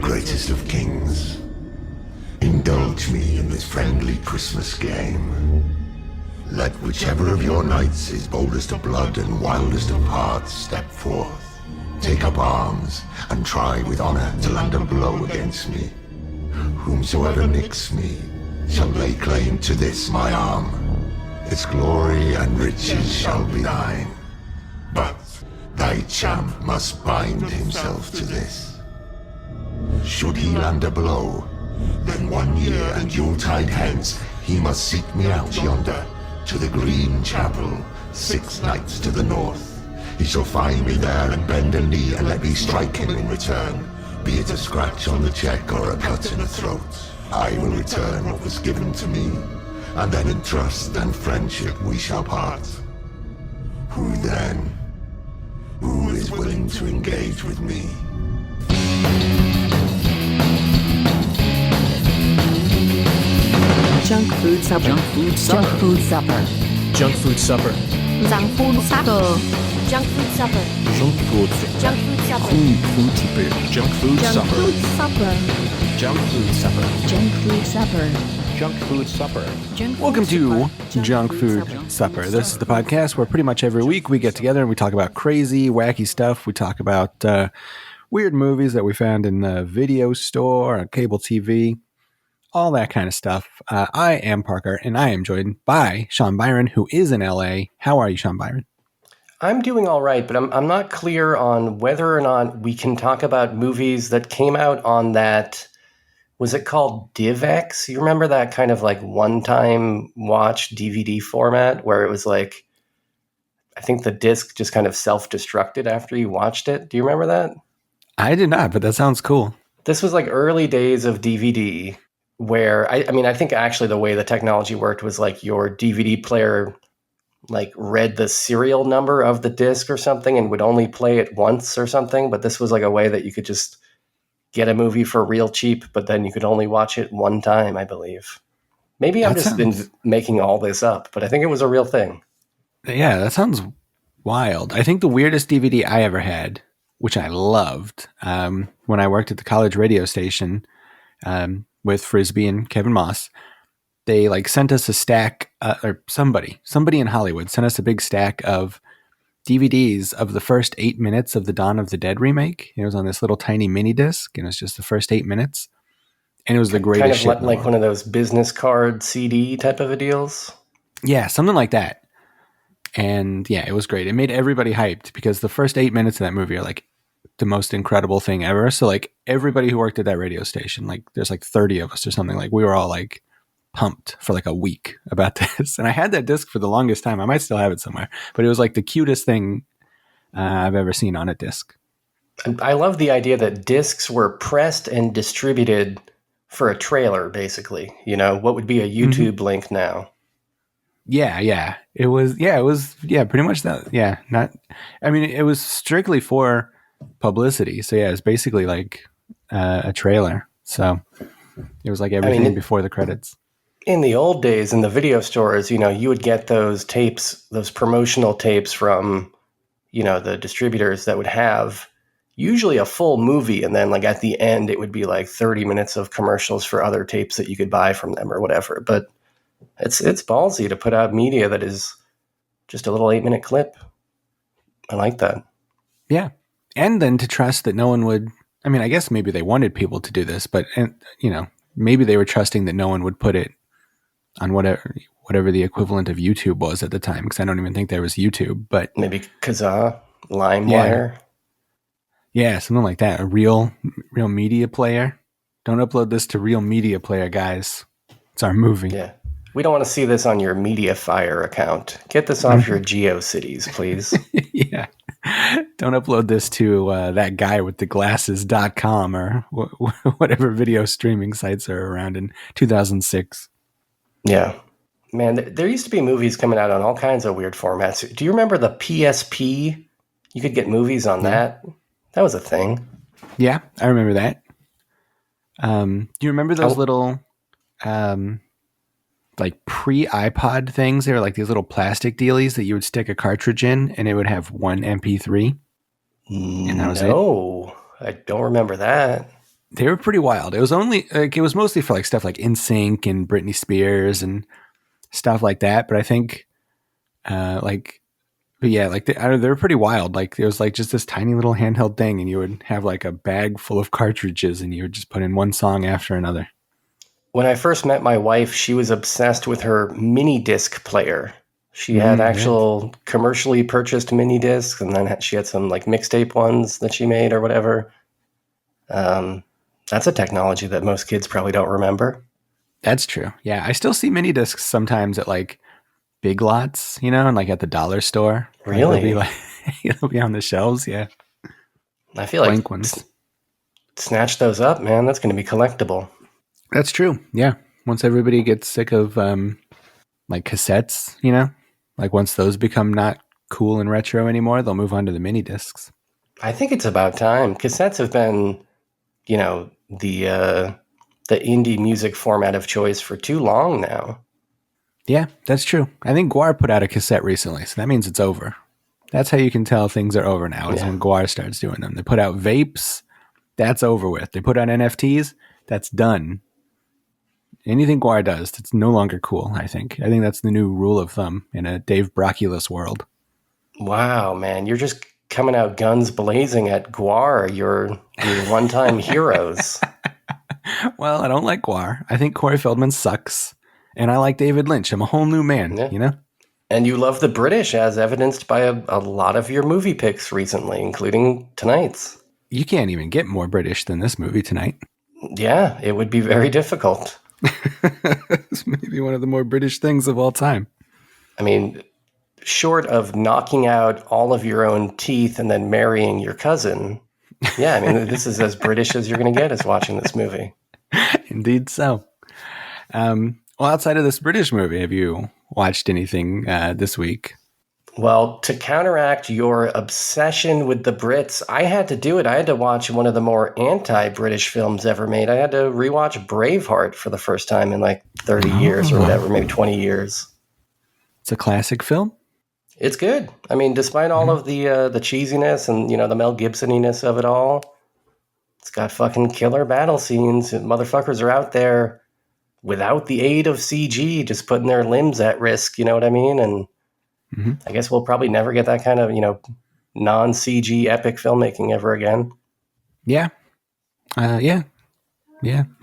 greatest of kings. Indulge me in this friendly Christmas game. Let whichever of your knights is boldest of blood and wildest of hearts step forth. Take up arms, and try with honor to land a blow against me. Whomsoever nicks me shall lay claim to this my arm. Its glory and riches shall be thine. But thy champ must bind himself to this. Should he land a blow, then 1 year and Yuletide hence he must seek me out yonder, to the Green Chapel, 6 nights to the north. He shall find me there and bend a knee and let me strike him in return. Be it a scratch on the cheek or a cut in the throat, I will return what was given to me, and then in trust and friendship we shall part. Who then? Who is willing to engage with me? Junk food supper. Junk food supper. Junk food supper. Junk food supper. Junk food supper. Junk food supper. Junk food supper. Junk food supper. Junk food Junk supper. food supper. Junk food supper. Junk food supper. Junk food supper. Junk food Welcome to supper. Junk Food Supper. This is the podcast where pretty much every week we get together and we talk about crazy, wacky stuff. We talk about weird movies that we found in the video store, on cable TV, all that kind of stuff. I am Parker, and I am joined by Sean Byron, who is in LA. How are you, Sean Byron? I'm doing all right, but I'm not clear on whether or not we can talk about movies that came out on that. Was it called DivX? You remember that kind of like one-time watch DVD format where it was like, I think the disc just kind of self-destructed after you watched it. Do you remember that? I did not, but that sounds cool. This was like early days of DVD where, I mean, I think actually the way the technology worked was like your DVD player like read the serial number of the disc or something and would only play it once or something. But this was like a way that you could just get a movie for real cheap, but then you could only watch it one time, I believe. Maybe I'm just making all this up, but I think it was a real thing. Yeah, that sounds wild. I think the weirdest DVD I ever had, which I loved, when I worked at the college radio station with Frisbee and Kevin Moss, they like sent us a stack, or somebody in Hollywood sent us a big stack of DVDs of the first 8 minutes of the Dawn of the Dead remake. It was on this little tiny mini disc, and it was just the first 8 minutes. And it was the greatest shit. Kind of like one of those business card CD type of a deals? Yeah, something like that. And yeah, it was great. It made everybody hyped because the first 8 minutes of that movie are like the most incredible thing ever. So like everybody who worked at that radio station, like there's like 30 of us or something, like we were all like pumped for like a week about this. And I had that disc for the longest time. I might still have it somewhere, but it was like the cutest thing I've ever seen on a disc. I love the idea that discs were pressed and distributed for a trailer, basically. You know, what would be a YouTube link now? Yeah. It was pretty much that. Yeah. I mean, it was strictly for publicity. So yeah, it's basically like a trailer. So it was like everything before the credits. In the old days, in the video stores, you know, you would get those tapes, those promotional tapes from, you know, the distributors that would have usually a full movie. And then like at the end, it would be like 30 minutes of commercials for other tapes that you could buy from them or whatever. But it's ballsy to put out media that is just a little 8-minute clip. I like that. Yeah. And then to trust that no one would, I mean, I guess maybe they wanted people to do this, but, you know, maybe they were trusting that no one would put it on whatever the equivalent of YouTube was at the time, because I don't even think there was YouTube, but maybe Kazaa, LimeWire. Yeah, something like that. A real media player. Don't upload this to Real Media Player, guys. It's our movie. Yeah. We don't want to see this on your MediaFire account. Get this off your GeoCities, please. Yeah. Don't upload this to that guy with the glasses.com or whatever video streaming sites are around in 2006. Yeah. Man, there used to be movies coming out on all kinds of weird formats. Do you remember the PSP? You could get movies on that. That was a thing. Yeah, I remember that. Do you remember those little like pre-iPod things? They were like these little plastic dealies that you would stick a cartridge in and it would have one MP3. And that was it. No, I don't remember that. They were pretty wild. It was only like it was mostly for like stuff like NSYNC and Britney Spears and stuff like that. But I think but yeah, like they were pretty wild. Like it was like just this tiny little handheld thing, and you would have like a bag full of cartridges, and you would just put in one song after another. When I first met my wife, she was obsessed with her mini disc player. She had actual commercially purchased mini discs, and then she had some like mixtape ones that she made or whatever. That's a technology that most kids probably don't remember. That's true. Yeah, I still see mini discs sometimes at like Big Lots, and like at the dollar store. Really? Like, they'll be on the shelves. Yeah, I feel like blank ones. Snatch those up, man. That's going to be collectible. That's true. Yeah, once everybody gets sick of like cassettes, like once those become not cool and retro anymore, they'll move on to the mini discs. I think it's about time. Cassettes have been, the indie music format of choice for too long now. Yeah, that's true. I think Guar put out a cassette recently, so that means it's over. That's how you can tell things are over now, is when Guar starts doing them. They put out vapes, that's over with. They put out NFTs, that's done. Anything Guar does, it's no longer cool, I think. I think that's the new rule of thumb in a Dave Brocculus world. Wow, man. You're just coming out guns blazing at Guar, your one-time heroes. Well, I don't like Guar. I think Corey Feldman sucks. And I like David Lynch. I'm a whole new man, And you love the British, as evidenced by a lot of your movie picks recently, including tonight's. You can't even get more British than this movie tonight. Yeah, it would be very difficult. It's maybe one of the more British things of all time. I mean, short of knocking out all of your own teeth and then marrying your cousin, yeah, I mean, this is as British as you're going to get as watching this movie. Indeed so. Well, outside of this British movie, have you watched anything this week? Well, to counteract your obsession with the Brits, I had to do it. I had to watch one of the more anti-British films ever made. I had to rewatch Braveheart for the first time in like 30 years or whatever, maybe 20 years. It's a classic film? It's good. I mean, despite all of the cheesiness and, the Mel Gibsoniness of it all, it's got fucking killer battle scenes. Motherfuckers are out there without the aid of CG, just putting their limbs at risk, you know what I mean? And I guess we'll probably never get that kind of, non-CG epic filmmaking ever again. Yeah. Yeah.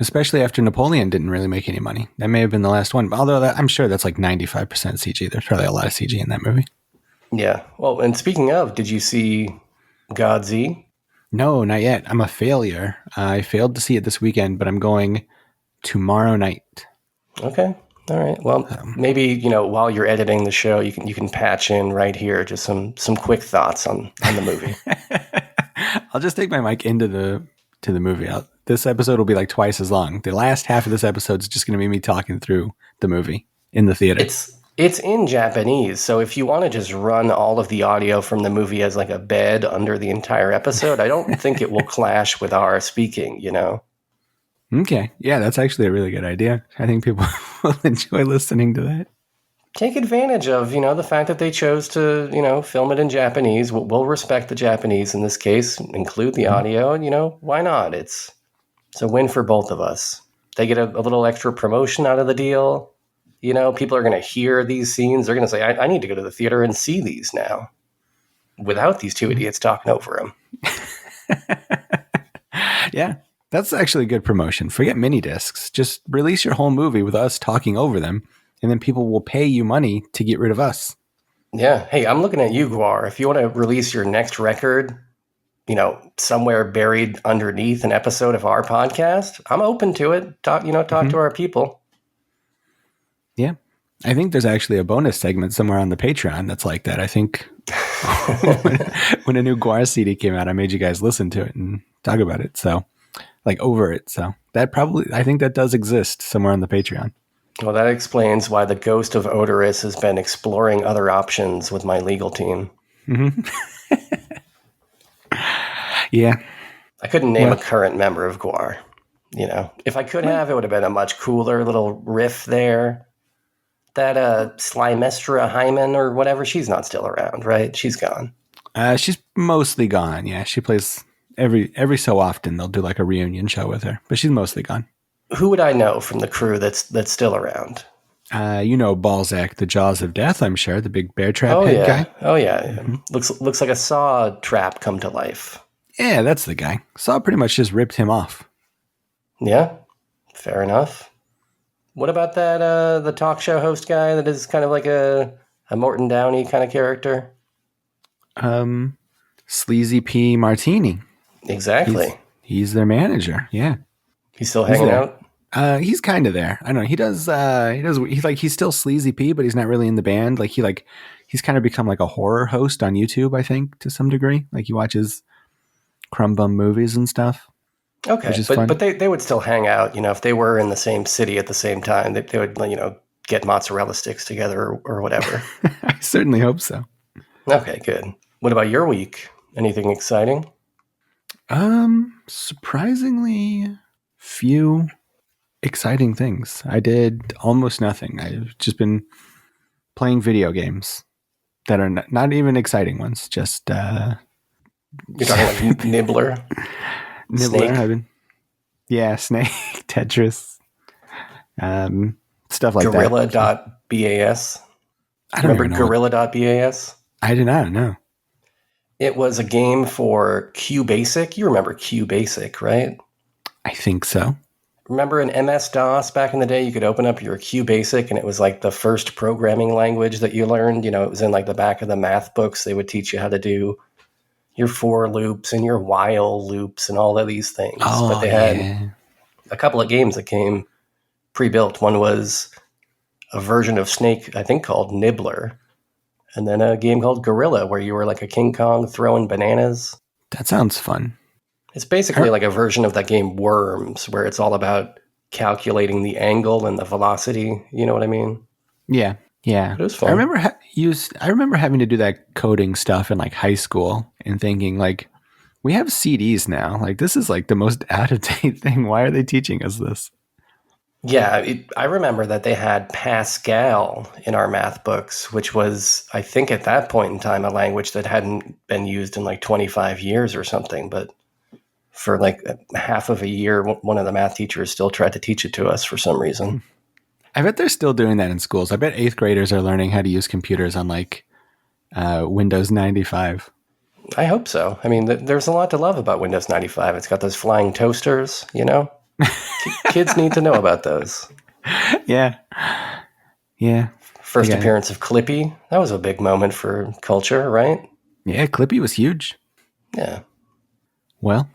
Especially after Napoleon didn't really make any money. That may have been the last one. Although I'm sure that's like 95% CG. There's probably a lot of CG in that movie. Yeah. Well, and speaking of, did you see Godsey? No, not yet. I'm a failure. I failed to see it this weekend, but I'm going tomorrow night. Okay. All right. Well, maybe, while you're editing the show, you can patch in right here just some quick thoughts on the movie. I'll just take my mic into the movie. This episode will be like twice as long. The last half of this episode is just going to be me talking through the movie in the theater. It's in Japanese, so if you want to just run all of the audio from the movie as like a bed under the entire episode, I don't think it will clash with our speaking, Okay. Yeah, that's actually a really good idea. I think people will enjoy listening to that. Take advantage of, the fact that they chose to, film it in Japanese. We'll respect the Japanese in this case, include the audio, and, why not? It's a win for both of us. They get a little extra promotion out of the deal. People are going to hear these scenes. They're going to say, I need to go to the theater and see these now without these two idiots talking over them. Yeah. That's actually good promotion. Forget mini discs. Just release your whole movie with us talking over them, and then people will pay you money to get rid of us. Yeah. Hey, I'm looking at you, Guar. If you want to release your next record, somewhere buried underneath an episode of our podcast, I'm open to it. Talk to our people. Yeah. I think there's actually a bonus segment somewhere on the Patreon that's like that. I think when a new Guar CD came out, I made you guys listen to it and talk about it. So, like over it. So I think that does exist somewhere on the Patreon. Well, that explains why the ghost of Odorous has been exploring other options with my legal team. Mm-hmm. Yeah. I couldn't name a current member of Guar. If I could have, it would have been a much cooler little riff there. That Slymestra Hyman or whatever, she's not still around, right? She's gone. She's mostly gone. Yeah, she plays every so often they'll do like a reunion show with her, but she's mostly gone. Who would I know from the crew that's still around? Balzac, the Jaws of Death, I'm sure, the big bear trap Oh head yeah, guy. oh yeah. Looks like a saw trap come to life. Yeah, that's the guy. Saw pretty much just ripped him off. Yeah, fair enough. What about that the talk show host guy that is kind of like a Morton Downey kind of character? Sleazy P. Martini. Exactly. He's their manager. Yeah. He's still hanging there. out? He's kind of there. I don't know. He's still Sleazy P, but he's not really in the band. He's kind of become like a horror host on YouTube, I think, to some degree. Like he watches Crumb Bum movies and stuff. Okay, but they would still hang out, if they were in the same city at the same time, they would, get mozzarella sticks together or whatever. I certainly hope so. Okay, good. What about your week? Anything exciting? Surprisingly few exciting things. I did almost nothing. I've just been playing video games that are not even exciting ones. Just you're talking like Nibbler. Snake. Snake, Tetris, stuff like that. Gorilla.bas. I don't remember Gorilla.bas. I do not know. It was a game for QBasic. You remember QBasic, right? I think so. Remember in MS-DOS back in the day, you could open up your QBasic and it was like the first programming language that you learned. It was in like the back of the math books. They would teach you how to do your for loops and your while loops and all of these things. But they had a couple of games that came pre-built. One was a version of Snake, I think called Nibbler. And then a game called Gorilla, where you were like a King Kong throwing bananas. That sounds fun. It's basically like a version of that game Worms, where it's all about calculating the angle and the velocity. You know what I mean? Yeah. Yeah. It was fun. I remember having to do that coding stuff in like high school and thinking like, we have CDs now. Like this is like the most out of date thing. Why are they teaching us this? Yeah, I remember that they had Pascal in our math books, which was, I think at that point in time, a language that hadn't been used in like 25 years or something. But for like half of a year, one of the math teachers still tried to teach it to us for some reason. I bet they're still doing that in schools. I bet 8th graders are learning how to use computers on like Windows 95. I hope so. I mean, there's a lot to love about Windows 95. It's got those flying toasters, Kids need to know about those. Yeah. Yeah. First appearance of Clippy. That was a big moment for culture, right? Yeah, Clippy was huge. Yeah. Well,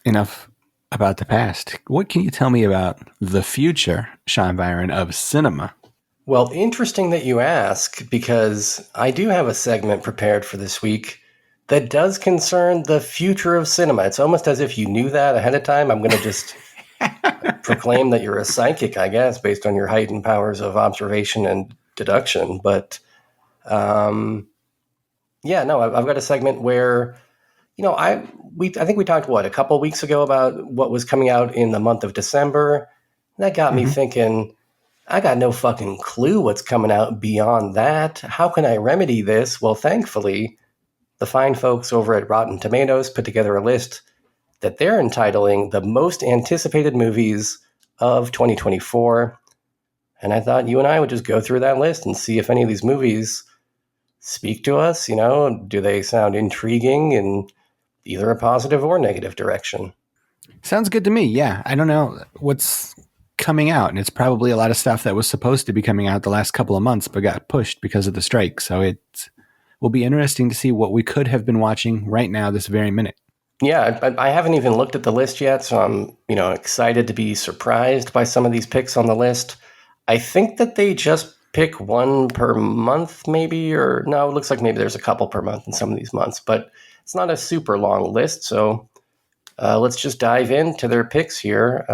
enough about the past. What can you tell me about the future, Sean Byron, of cinema? Well, interesting that you ask, because I do have a segment prepared for this week that does concern the future of cinema. It's almost as if you knew that ahead of time. I'm going to just proclaim that you're a psychic, I guess, based on your heightened powers of observation and deduction. But I've got a segment where, I think we talked, a couple weeks ago about what was coming out in the month of December. That got me thinking, I got no fucking clue what's coming out beyond that. How can I remedy this? Well, thankfully, the fine folks over at Rotten Tomatoes put together a list that they're entitling the most anticipated movies of 2024. And I thought you and I would just go through that list and see if any of these movies speak to us. Do they sound intriguing in either a positive or negative direction? Sounds good to me. Yeah. I don't know what's coming out, and it's probably a lot of stuff that was supposed to be coming out the last couple of months, but got pushed because of the strike. So it will be interesting to see what we could have been watching right now, this very minute. Yeah, I haven't even looked at the list yet, so I'm, excited to be surprised by some of these picks on the list. I think that they just pick one per month, maybe, or no, it looks like maybe there's a couple per month in some of these months, but it's not a super long list. So let's just dive into their picks here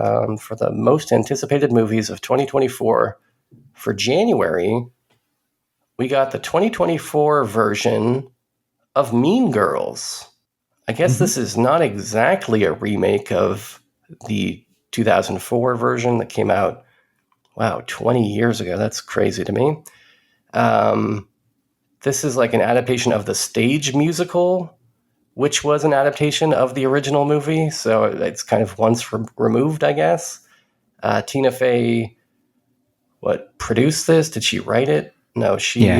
for the most anticipated movies of 2024. For January, we got the 2024 version of Mean Girls. I guess this is not exactly a remake of the 2004 version that came out, 20 years ago. That's crazy to me. This is like an adaptation of the stage musical which was an adaptation of the original movie, so it's kind of once removed, I guess. Tina Fey, produced this? Did she write it? No, she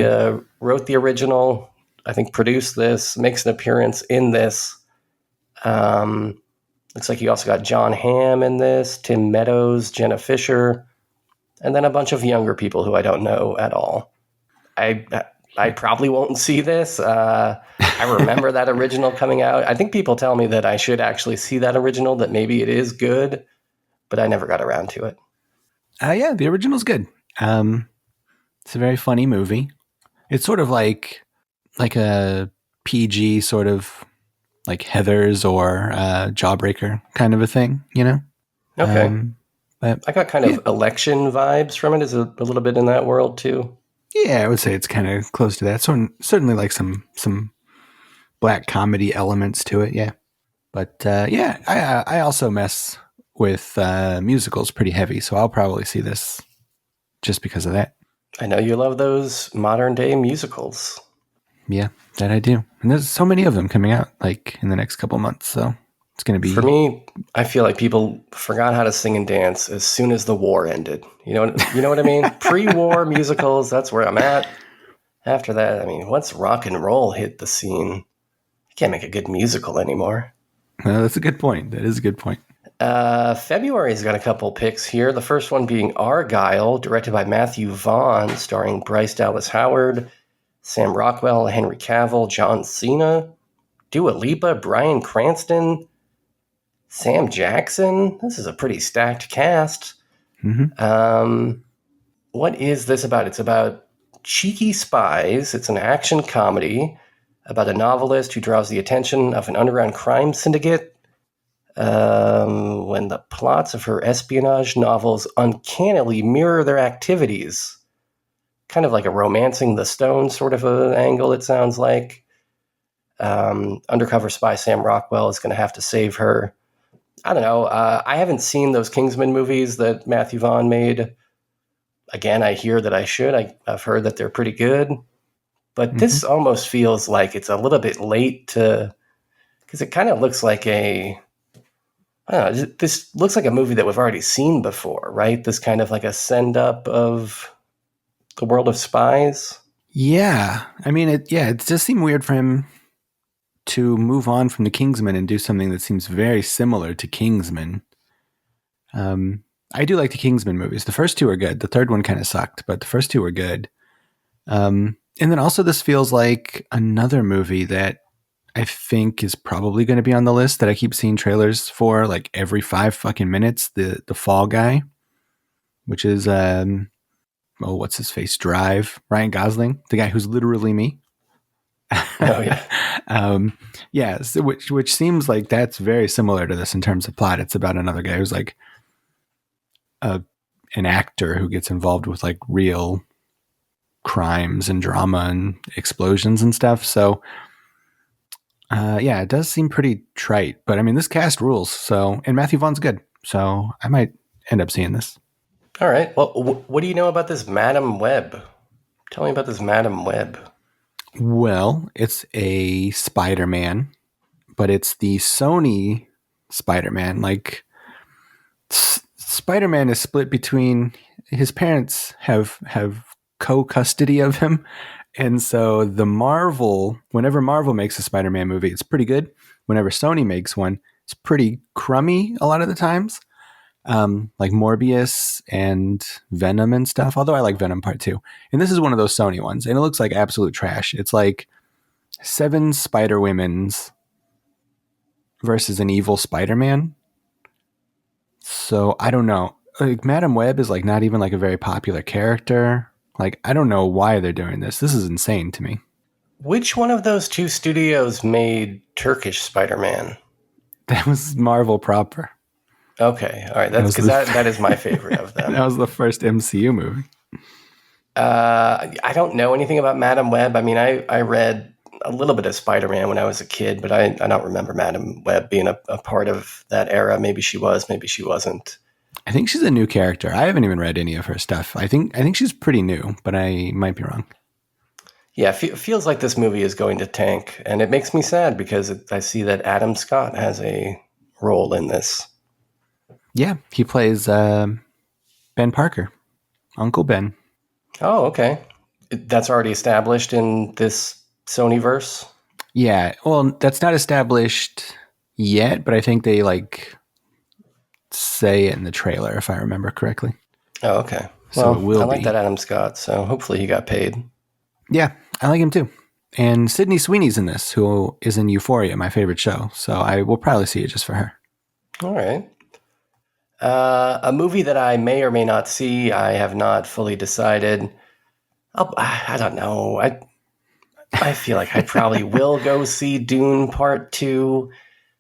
wrote the original, I think produced this, makes an appearance in this. Looks like you also got John Hamm in this, Tim Meadows, Jenna Fisher, and then a bunch of younger people who I don't know at all. I probably won't see this. I remember that original coming out. I think people tell me that I should actually see that original, that maybe it is good, but I never got around to it. Yeah, the original's good. It's a very funny movie. It's sort of like a PG sort of like Heathers or Jawbreaker kind of a thing, you know? Okay. But I got kind of election vibes from it. Is a little bit in that world too. yeah, I would say it's kind of close to that. So certainly like some black comedy elements to it, yeah. But yeah, I also mess with musicals pretty heavy, so I'll probably see this just because of that. I know you love those modern day musicals. Yeah, that I do. And there's so many of them coming out like in the next couple months, so it's going to be... For me, I feel like people forgot how to sing and dance as soon as the war ended. You know what I mean? Pre-war musicals, that's where I'm at. After that, I mean, once rock and roll hit the scene, you can't make a good musical anymore. That's a good point. That is a good point. February's got a couple picks here. The first one being Argyle, directed by Matthew Vaughn, starring Bryce Dallas Howard, Sam Rockwell, Henry Cavill, John Cena, Dua Lipa, Bryan Cranston, Sam Jackson. This is a pretty stacked cast. Mm-hmm. What is this about? It's about cheeky spies. It's an action comedy about a novelist who draws the attention of an underground crime syndicate when the plots of her espionage novels uncannily mirror their activities. Kind of like a Romancing the Stone sort of an angle, it sounds like. Undercover spy Sam Rockwell is going to have to save her. I don't know. I haven't seen those Kingsman movies that Matthew Vaughn made. Again, I hear that I should. I've heard that they're pretty good. But this almost feels like it's a little bit late to... Because it kind of looks like I don't know, this looks like a movie that we've already seen before, right? This kind of like a send-up of the world of spies. Yeah. I mean, it just seemed weird for him to move on from the Kingsman and do something that seems very similar to Kingsman. I do like the Kingsman movies. The first two are good. The third one kind of sucked, but the first two were good. And then also this feels like another movie that I think is probably going to be on the list that I keep seeing trailers for like every 5 fucking minutes. The Fall Guy, which is, what's his face? Drive. Ryan Gosling, the guy who's literally me. Oh yeah. Yeah. So which seems like that's very similar to this in terms of plot. It's about another guy who's like an actor who gets involved with like real crimes and drama and explosions and stuff. So, yeah, it does seem pretty trite, but I mean, this cast rules. So, and Matthew Vaughn's good. So I might end up seeing this. All right. Well, what do you know about this Madam Web? Tell me about this Madam Web. Well, it's a Spider-Man, but it's the Sony Spider-Man. Like Spider-Man is split between his parents have co-custody of him. And so whenever Marvel makes a Spider-Man movie, it's pretty good. Whenever Sony makes one, it's pretty crummy a lot of the times. Like Morbius and Venom and stuff. Although I like Venom Part 2. And this is one of those Sony ones. And it looks like absolute trash. It's like 7 Spider-Womens versus an evil Spider-Man. So I don't know. Like Madam Web is like not even like a very popular character. Like, I don't know why they're doing this. This is insane to me. Which one of those two studios made Turkish Spider-Man? That was Marvel proper. Okay. All right. That's because that is my favorite of them. That was the first MCU movie. I don't know anything about Madam Web. I mean, I read a little bit of Spider-Man when I was a kid, but I don't remember Madam Web being a part of that era. Maybe she was, maybe she wasn't. I think she's a new character. I haven't even read any of her stuff. I think she's pretty new, but I might be wrong. Yeah, feels like this movie is going to tank, and it makes me sad because I see that Adam Scott has a role in this. Yeah, he plays Ben Parker, Uncle Ben. Oh, okay. That's already established in this Sonyverse? Yeah, well, that's not established yet, but I think they like say it in the trailer, if I remember correctly. Oh, okay. So Well, it will I like be. that Adam Scott, so hopefully he got paid. Yeah, I like him too. And Sydney Sweeney's in this, who is in Euphoria, my favorite show. So I will probably see it just for her. All right. A movie that I may or may not see, I have not fully decided. I don't know. I feel like I probably will go see Dune Part 2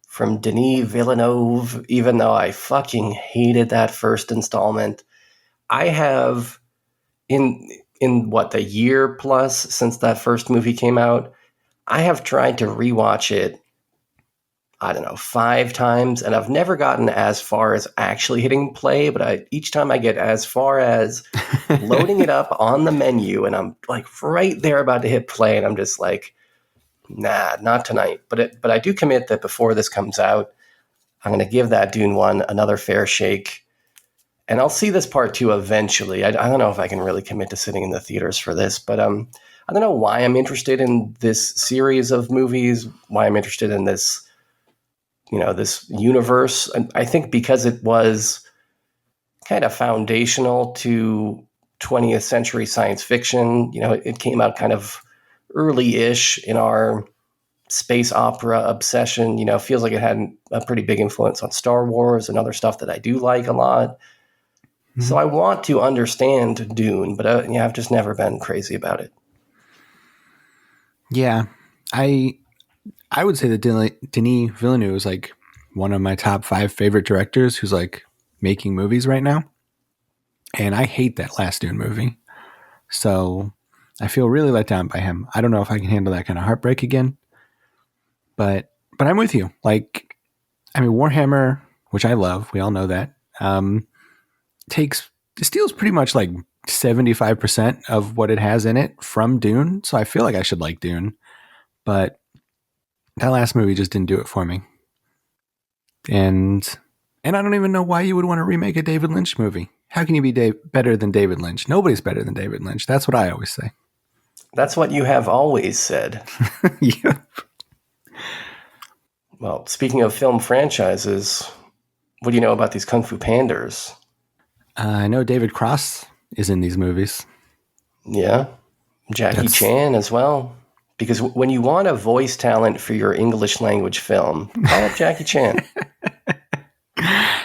from Denis Villeneuve, even though I fucking hated that first installment. I have, in what, the year plus since that first movie came out, I have tried to rewatch it, I don't know, 5 times, and I've never gotten as far as actually hitting play, but each time I get as far as loading it up on the menu, and I'm like right there about to hit play, and I'm just like, nah, not tonight. But I do commit that before this comes out, I'm going to give that Dune 1 another fair shake, and I'll see this part 2 eventually. I don't know if I can really commit to sitting in the theaters for this, but I don't know why I'm interested in this series of movies, why I'm interested in this, this universe. And I think because it was kind of foundational to 20th century science fiction. It came out kind of early-ish in our space opera obsession. Feels like it had a pretty big influence on Star Wars and other stuff that I do like a lot. Mm-hmm. So I want to understand Dune, but I've just never been crazy about it. Yeah, I would say that Denis Villeneuve is like one of my top 5 favorite directors who's like making movies right now. And I hate that last Dune movie. So I feel really let down by him. I don't know if I can handle that kind of heartbreak again. But I'm with you. Like, I mean, Warhammer, which I love, we all know that, steals pretty much like 75% of what it has in it from Dune. So I feel like I should like Dune. But that last movie just didn't do it for me. And I don't even know why you would want to remake a David Lynch movie. How can you be better than David Lynch? Nobody's better than David Lynch. That's what I always say. That's what you have always said. Yeah. Well, speaking of film franchises, what do you know about these Kung Fu Pandas? I know David Cross is in these movies. Yeah. Jackie Chan as well. Because when you want a voice talent for your English language film, call up Jackie Chan.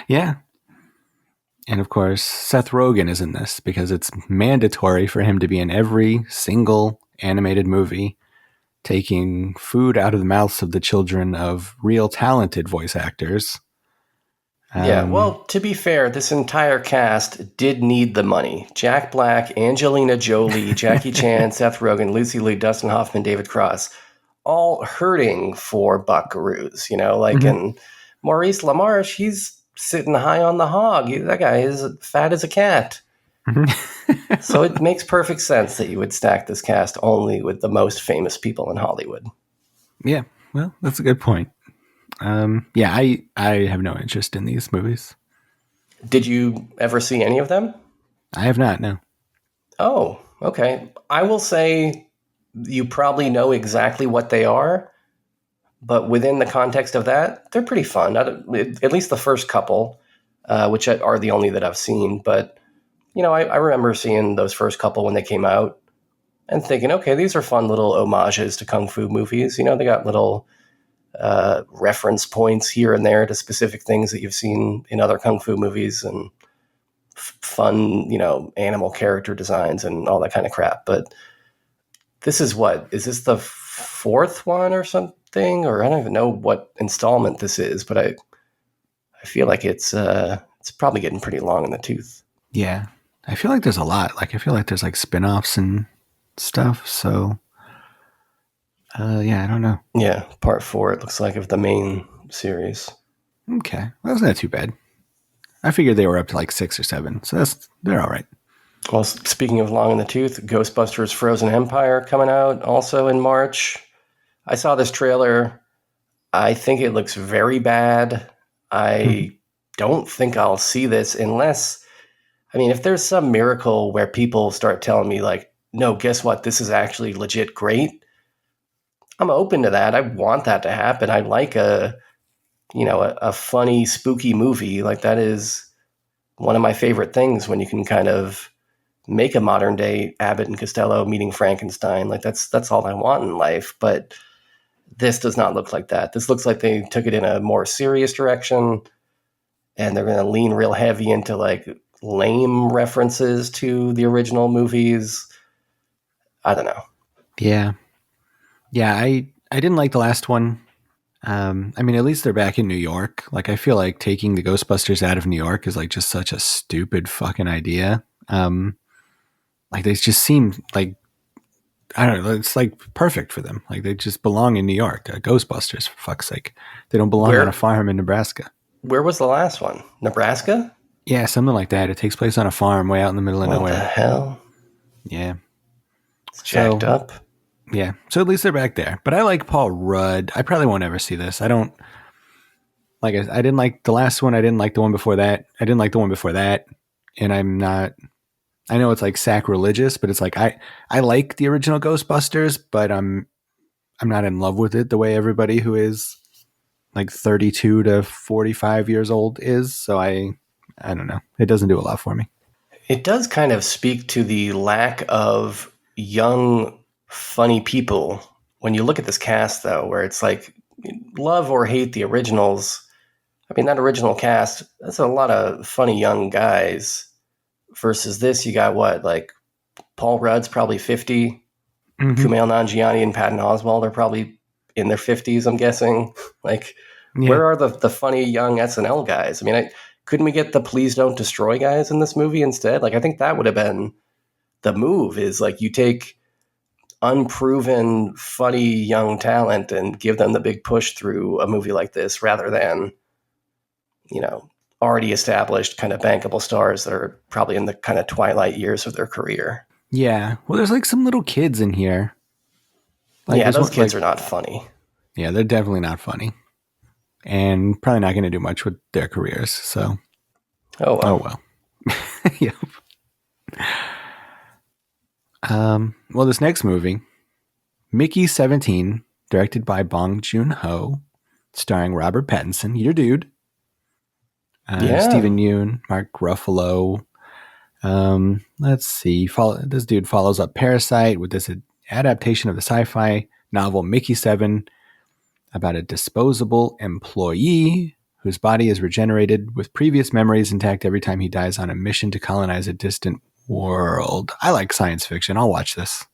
Yeah. And of course, Seth Rogen is in this because it's mandatory for him to be in every single animated movie, taking food out of the mouths of the children of real talented voice actors. Yeah, well, to be fair, this entire cast did need the money. Jack Black, Angelina Jolie, Jackie Chan, Seth Rogen, Lucy Liu, Dustin Hoffman, David Cross, all hurting for buckaroos, and Maurice LaMarche, he's sitting high on the hog. That guy is fat as a cat. So it makes perfect sense that you would stack this cast only with the most famous people in Hollywood. Yeah, well, that's a good point. Yeah, I have no interest in these movies. Did you ever see any of them? I have not, no. Oh, okay. I will say you probably know exactly what they are, but within the context of that, they're pretty fun. At least the first couple, which are the only that I've seen. But, I remember seeing those first couple when they came out and thinking, okay, these are fun little homages to Kung Fu movies. They got little reference points here and there to specific things that you've seen in other Kung Fu movies and fun, animal character designs and all that kind of crap. But this is is this the 4th one or something? Or I don't even know what installment this is, but I feel like it's probably getting pretty long in the tooth. Yeah. I feel like there's a lot. Like, I feel like there's like spin-offs and stuff. So, yeah, I don't know. Yeah, part 4, it looks like, of the main series. Okay. Well, that's not too bad. I figured they were up to like 6 or 7. So they're all right. Well, speaking of long in the tooth, Ghostbusters Frozen Empire coming out also in March. I saw this trailer. I think it looks very bad. I don't think I'll see this unless, I mean, if there's some miracle where people start telling me like, no, guess what? This is actually legit great. I'm open to that. I want that to happen. I like a funny, spooky movie. Like that is one of my favorite things when you can kind of make a modern day Abbott and Costello meeting Frankenstein. Like that's all I want in life. But this does not look like that. This looks like they took it in a more serious direction, and they're going to lean real heavy into like lame references to the original movies. I don't know. Yeah. I didn't like the last one. I mean, at least they're back in New York. Like, I feel like taking the Ghostbusters out of New York is like just such a stupid fucking idea. Like they just seem like, I don't know, it's like perfect for them. Like they just belong in New York. They're Ghostbusters, for fuck's sake. They don't belong on a farm in Nebraska. Where was the last one? Nebraska? Yeah, something like that. It takes place on a farm way out in the middle of nowhere. What the hell? Yeah. It's jacked up. Yeah. So at least they're back there. But I like Paul Rudd. I probably won't ever see this. I don't like I didn't like the last one. I didn't like the one before that. I didn't like the one before that. And I know it's like sacrilegious, but it's like I like the original Ghostbusters, but I'm not in love with it the way everybody who is like 32 to 45 years old is. So I don't know. It doesn't do a lot for me. It does kind of speak to the lack of young, funny people. When you look at this cast, though, where it's like love or hate the originals. I mean, that original cast, that's a lot of funny young guys. Versus this, you got what? Like Paul Rudd's probably 50. Mm-hmm. Kumail Nanjiani and Patton Oswalt are probably in their 50s, I'm guessing. Like, where are the funny young SNL guys? I mean, couldn't we get the Please Don't Destroy guys in this movie instead? Like, I think that would have been the move, is like you take unproven, funny young talent and give them the big push through a movie like this rather than, already established kind of bankable stars that are probably in the kind of twilight years of their career. Yeah. Well, there's like some little kids in here. Like, yeah, those kids are not funny. Yeah, they're definitely not funny. And probably not going to do much with their careers. So, oh well. Yep. Well, this next movie, Mickey 17, directed by Bong Joon-ho, starring Robert Pattinson, your dude, Stephen Yeun, Mark Ruffalo. Let's see. This dude follows up Parasite with this adaptation of the sci-fi novel Mickey 7 about a disposable employee whose body is regenerated with previous memories intact every time he dies on a mission to colonize a distant world. I like science fiction. I'll watch this.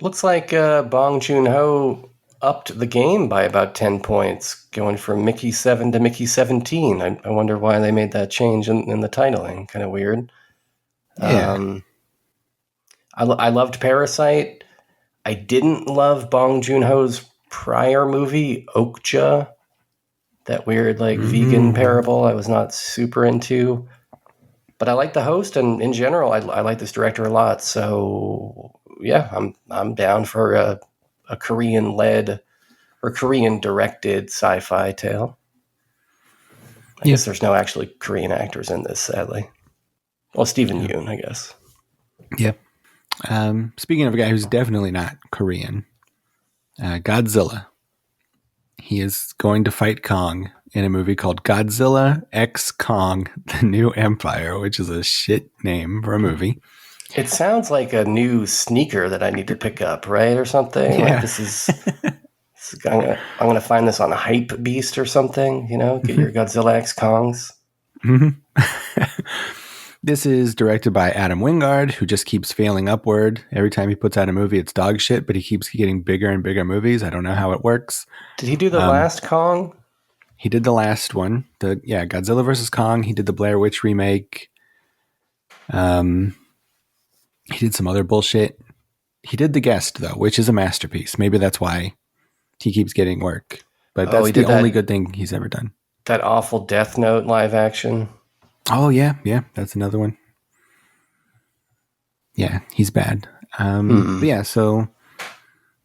Looks like Bong Joon-ho upped the game by about 10 points, going from Mickey 7 to Mickey 17. I wonder why they made that change in the titling. Kind of weird. Yeah. I loved Parasite. I didn't love Bong Joon-ho's prior movie, Okja. That weird, vegan parable I was not super into. But I like the host, and in general, I like this director a lot. So, yeah, I'm down for a Korean-led or Korean-directed sci-fi tale. I guess there's no actually Korean actors in this, sadly. Well, Stephen Yeun, I guess. Yep. Speaking of a guy who's definitely not Korean, Godzilla. He is going to fight Kong in a movie called Godzilla X Kong: The New Empire, which is a shit name for a movie. It sounds like a new sneaker that I need to pick up, right, or something. Yeah. Like this is I'm gonna find this on Hype Beast or something. Get your Godzilla X Kongs. Mm-hmm. This is directed by Adam Wingard, who just keeps failing upward. Every time he puts out a movie, it's dog shit, but he keeps getting bigger and bigger movies. I don't know how it works. Did he do the last Kong? He did the last one. Godzilla vs. Kong. He did the Blair Witch remake. He did some other bullshit. He did The Guest, though, which is a masterpiece. Maybe that's why he keeps getting work. But that's the only good thing he's ever done. That awful Death Note live action. Oh, yeah. Yeah, that's another one. Yeah, he's bad. But yeah, so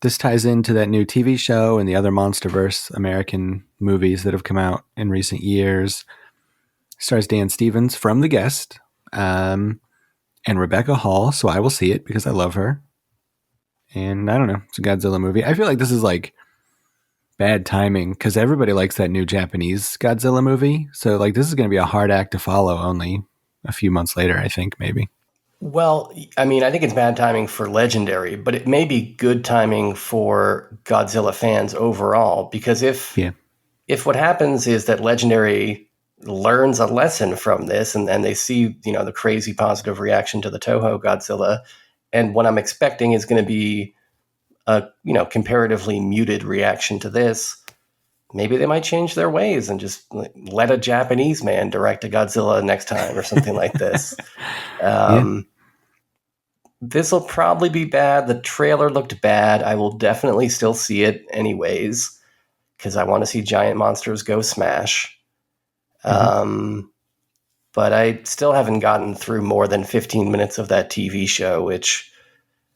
this ties into that new TV show and the other MonsterVerse American movies that have come out in recent years. Stars Dan Stevens from The Guest, and Rebecca Hall, so I will see it because I love her. And I don't know, it's a Godzilla movie. I feel like this is like bad timing because everybody likes that new Japanese Godzilla movie. So like this is going to be a hard act to follow only a few months later, I think, maybe. Well, I mean, I think it's bad timing for Legendary, but it may be good timing for Godzilla fans overall, because if what happens is that Legendary learns a lesson from this and they see, the crazy positive reaction to the Toho Godzilla, and what I'm expecting is going to be a, comparatively muted reaction to this, maybe they might change their ways and just let a Japanese man direct a Godzilla next time or something like this. This will probably be bad. The trailer looked bad. I will definitely still see it anyways because I want to see giant monsters go smash. But I still haven't gotten through more than 15 minutes of that TV show, which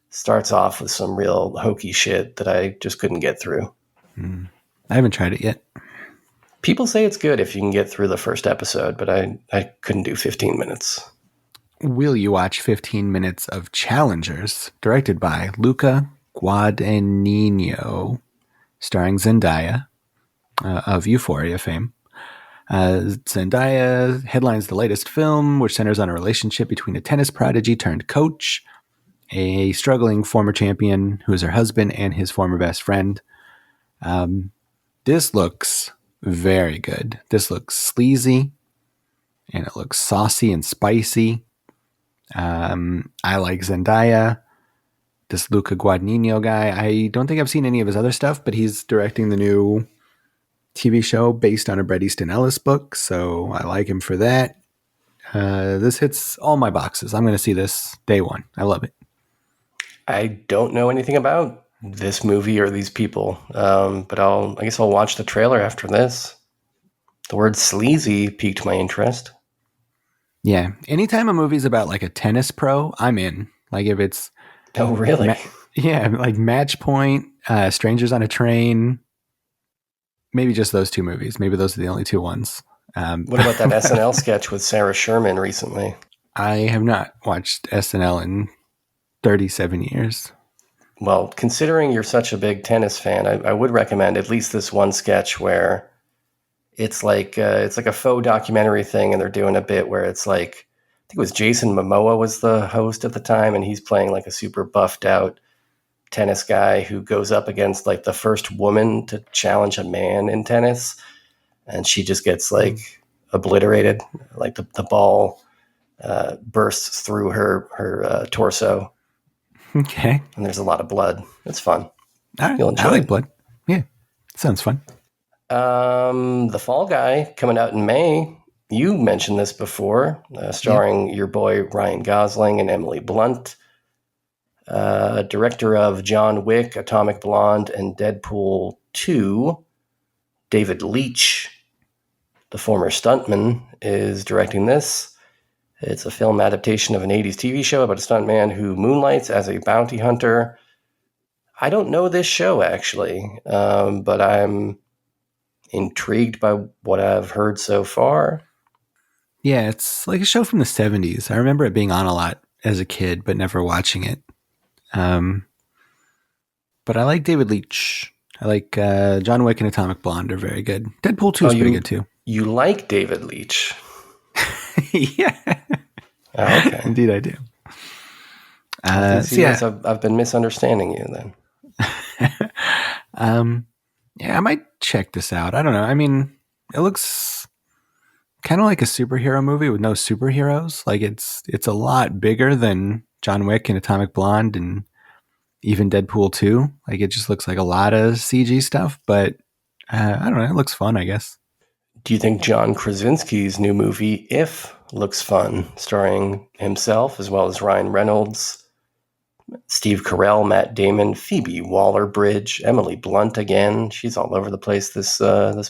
starts off with some real hokey shit that I just couldn't get through. I haven't tried it yet. People say it's good if you can get through the first episode, but I couldn't do 15 minutes. Will you watch 15 minutes of Challengers, directed by Luca Guadagnino, starring Zendaya of Euphoria fame? Zendaya headlines the latest film, which centers on a relationship between a tennis prodigy turned coach, a struggling former champion who is her husband, and his former best friend. This looks very good. This looks sleazy, and it looks saucy and spicy. I like Zendaya. This Luca Guadagnino guy, I don't think I've seen any of his other stuff, but he's directing the new TV show based on a Bret Easton Ellis book, so I like him for that. This hits all my boxes. I'm going to see this day one. I love it. I don't know anything about this movie or these people, but I guess I'll watch the trailer after this. The word sleazy piqued my interest. Yeah. Anytime a movie's about like a tennis pro, I'm in. Like if it's... Oh, really? Like Match Point, Strangers on a Train. Maybe just those two movies. Maybe those are the only two ones. What about that SNL sketch with Sarah Sherman recently? I have not watched SNL in 37 years. Well, considering you're such a big tennis fan, I would recommend at least this one sketch where it's like a faux documentary thing, and they're doing a bit where it's like, I think it was Jason Momoa was the host at the time, and he's playing like a super buffed out tennis guy who goes up against like the first woman to challenge a man in tennis, and she just gets like obliterated, like the ball bursts through her torso. Okay. And there's a lot of blood. It's fun. All right. You'll enjoy I like it. blood. Yeah. Sounds fun. The Fall Guy coming out in May. You mentioned this before, starring your boy Ryan Gosling and Emily Blunt. Director of John Wick, Atomic Blonde, and Deadpool 2, David Leitch, the former stuntman, is directing this. It's a film adaptation of an 80s TV show about a stuntman who moonlights as a bounty hunter. I don't know this show, actually, but I'm intrigued by what I've heard so far. Yeah, it's like a show from the 70s. I remember it being on a lot as a kid, but never watching it. But I like David Leitch. I like John Wick and Atomic Blonde are very good. Deadpool 2 is pretty good, too. You like David Leitch? Yeah. Oh, okay. Indeed, I do. I've been misunderstanding you then. Yeah, I might check this out. I don't know. I mean, it looks kind of like a superhero movie with no superheroes. Like it's a lot bigger than John Wick and Atomic Blonde and even Deadpool 2. Like it just looks like a lot of CG stuff, but I don't know. It looks fun, I guess. Do you think John Krasinski's new movie, If, looks fun, starring himself as well as Ryan Reynolds, Steve Carell, Matt Damon, Phoebe Waller-Bridge, Emily Blunt again. She's all over the place this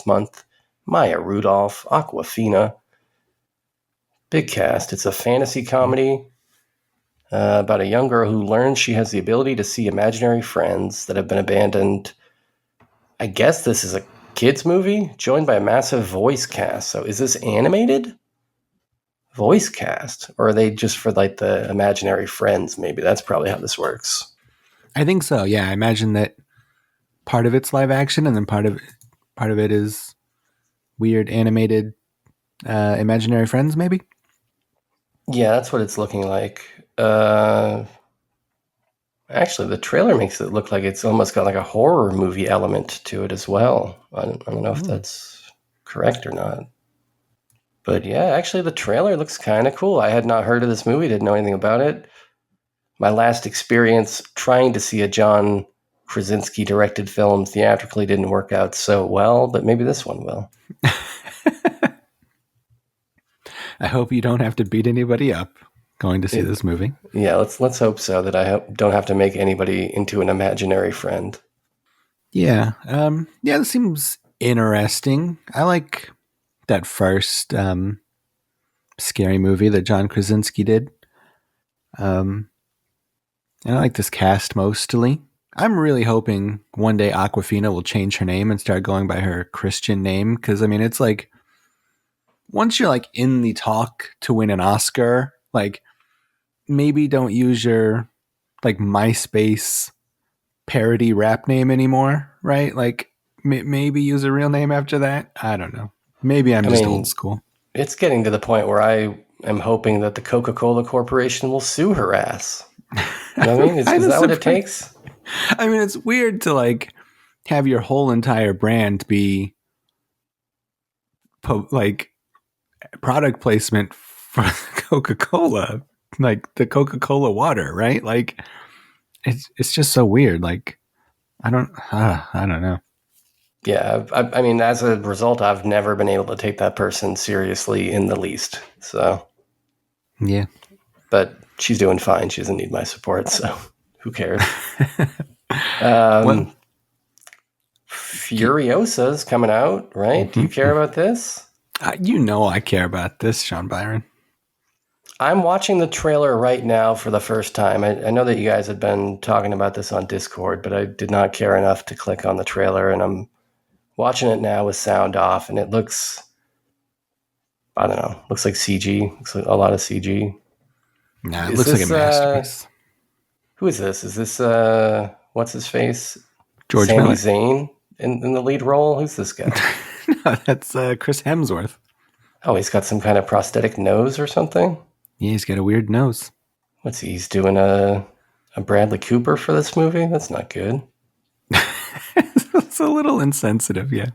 month. Maya Rudolph, Aquafina. Big cast. It's a fantasy comedy. about a young girl who learns she has the ability to see imaginary friends that have been abandoned. I guess this is a kids movie joined by a massive voice cast. So is this animated? Voice cast? Or are they just for like the imaginary friends? Maybe that's probably how this works. I think so. Yeah, I imagine that part of it's live action, and then part of it is weird animated imaginary friends. Maybe. Yeah, that's what it's looking like. Actually, the trailer makes it look like it's almost got like a horror movie element to it as well. I don't know if that's correct or not. But yeah, actually, the trailer looks kind of cool. I had not heard of this movie, didn't know anything about it. My last experience trying to see a John Krasinski directed film theatrically didn't work out so well, but maybe this one will. I hope you don't have to beat anybody up going to see this movie. Yeah, let's hope so, that I don't have to make anybody into an imaginary friend. Yeah. This seems interesting. I like that first scary movie that John Krasinski did. And I like this cast mostly. I'm really hoping one day Awkwafina will change her name and start going by her Christian name. Because, I mean, it's like, once you're like in the talk to win an Oscar, like, maybe don't use your like MySpace parody rap name anymore, right? Like, maybe use a real name after that. I don't know. Maybe I'm just old school. It's getting to the point where I am hoping that the Coca-Cola Corporation will sue her ass. You know what I mean? Is that what it takes? I mean, it's weird to like have your whole entire brand be like product placement for Coca-Cola, like the Coca-Cola water, right? Like it's just so weird. Like I don't know. Yeah, I mean, as a result, I've never been able to take that person seriously in the least. So, yeah. But she's doing fine. She doesn't need my support, so who cares? Furiosa's coming out, right? Do you care about this? I care about this, Sean Byron. I'm watching the trailer right now for the first time. I know that you guys had been talking about this on Discord, but I did not care enough to click on the trailer, and I'm watching it now with sound off, and it looks, I don't know, looks like CG. Looks like a lot of CG. Nah, it looks like a masterpiece. Who is this? Is this, what's his face? George Sami Miller. Zayn in the lead role? Who's this guy? No, that's Chris Hemsworth. Oh, he's got some kind of prosthetic nose or something? Yeah, he's got a weird nose. What's he? He's doing a Bradley Cooper for this movie? That's not good. It's a little insensitive, yeah.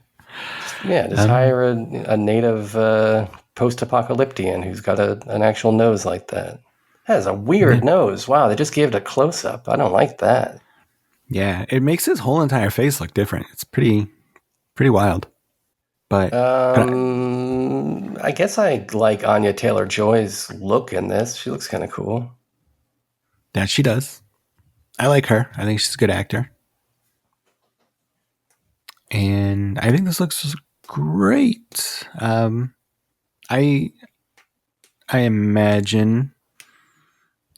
Yeah, just hire a native post-apocalyptian who's got an actual nose like that. That has a weird nose. Wow, they just gave it a close-up. I don't like that. Yeah, it makes his whole entire face look different. It's pretty wild. But I guess I like Anya Taylor-Joy's look in this. She looks kind of cool. That she does. I like her. I think she's a good actor. And I think this looks great. I imagine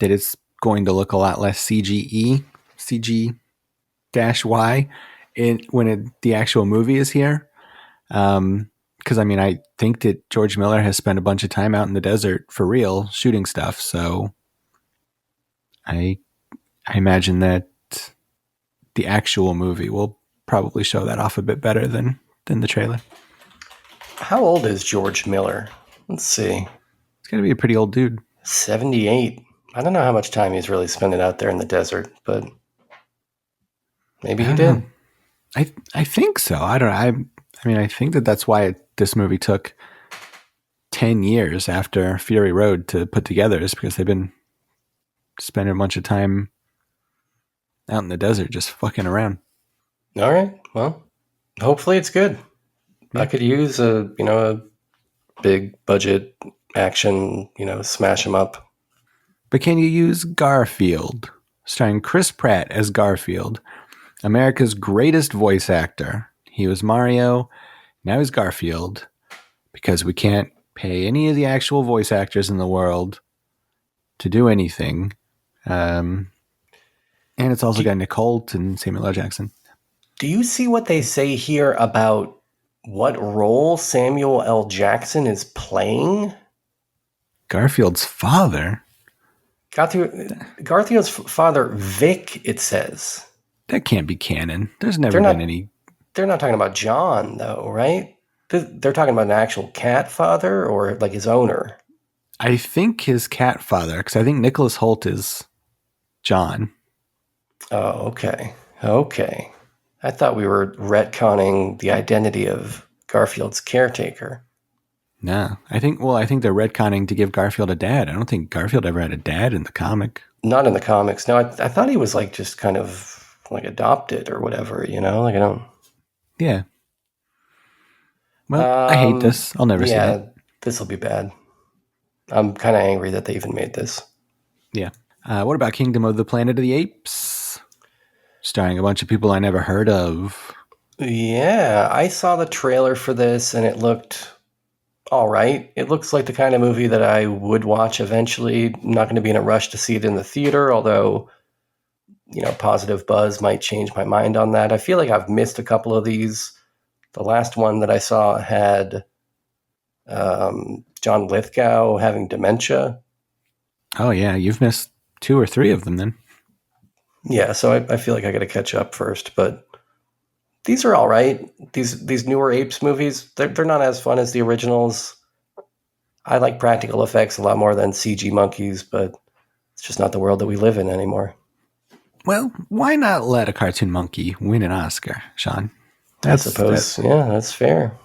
that it's going to look a lot less CG-Y when the actual movie is here. Because I mean, I think that George Miller has spent a bunch of time out in the desert for real shooting stuff. So I imagine that the actual movie will probably show that off a bit better than the trailer. How old is George Miller? Let's see. It's going to be a pretty old dude. 78. I don't know how much time he's really spending out there in the desert, but maybe he did. I think so. I don't know. I mean, I think that's why this movie took 10 years after Fury Road to put together, is because they've been spending a bunch of time out in the desert just fucking around. All right. Well, hopefully it's good. I could use a big budget action, smash 'em up. But can you use Garfield, starring Chris Pratt as Garfield, America's greatest voice actor? He was Mario, now he's Garfield, because we can't pay any of the actual voice actors in the world to do anything. And it's also got Nick Holt and Samuel L. Jackson. Do you see what they say here about what role Samuel L. Jackson is playing? Garfield's father? Garfield's father, Vic, it says. That can't be canon. There's never been any... They're not talking about John, though, right? They're talking about an actual cat father or like his owner? I think his cat father, because I think Nicholas Holt is John. Oh, okay. Okay. I thought we were retconning the identity of Garfield's caretaker. No, I think they're retconning to give Garfield a dad. I don't think Garfield ever had a dad in the comic. Not in the comics. No, I thought he was like just kind of like adopted or whatever, you know? Like I don't... Yeah. Well, I hate this. I'll never see it. Yeah, this will be bad. I'm kind of angry that they even made this. Yeah. What about Kingdom of the Planet of the Apes? Starring a bunch of people I never heard of. Yeah, I saw the trailer for this and it looked all right. It looks like the kind of movie that I would watch eventually. I'm not going to be in a rush to see it in the theater, although, you know, positive buzz might change my mind on that. I feel like I've missed a couple of these. The last one that I saw had John Lithgow having dementia. Oh, yeah. You've missed 2 or 3 of them then. Yeah, so I feel like I got to catch up first, but these are all right. These newer Apes movies, they're not as fun as the originals. I like practical effects a lot more than CG monkeys, but it's just not the world that we live in anymore. Well, why not let a cartoon monkey win an Oscar, Sean? I suppose, that's fair.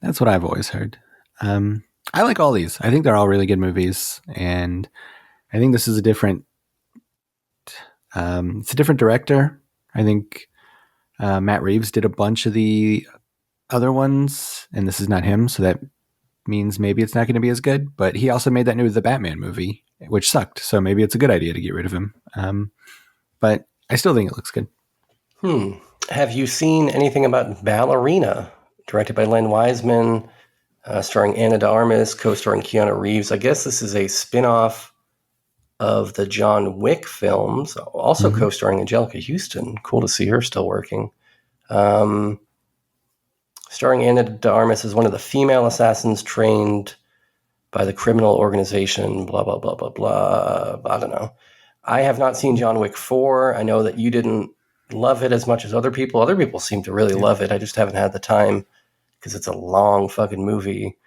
That's what I've always heard. I like all these. I think they're all really good movies, and I think this is a different... it's a different director. I think Matt Reeves did a bunch of the other ones, and this is not him, so that means maybe it's not going to be as good. But he also made that new The Batman movie, which sucked, so maybe it's a good idea to get rid of him. But I still think it looks good. Have you seen anything about Ballerina, directed by Len Wiseman, starring Ana de Armas, co-starring Keanu Reeves? I guess this is a spin-off of the John Wick films, also co-starring Angelica Houston. Cool to see her still working. Starring Ana de Armas as one of the female assassins trained by the criminal organization, blah, blah, blah, blah, blah. I don't know. I have not seen John Wick 4. I know that you didn't love it as much as other people. Other people seem to really love it. I just haven't had the time because it's a long fucking movie.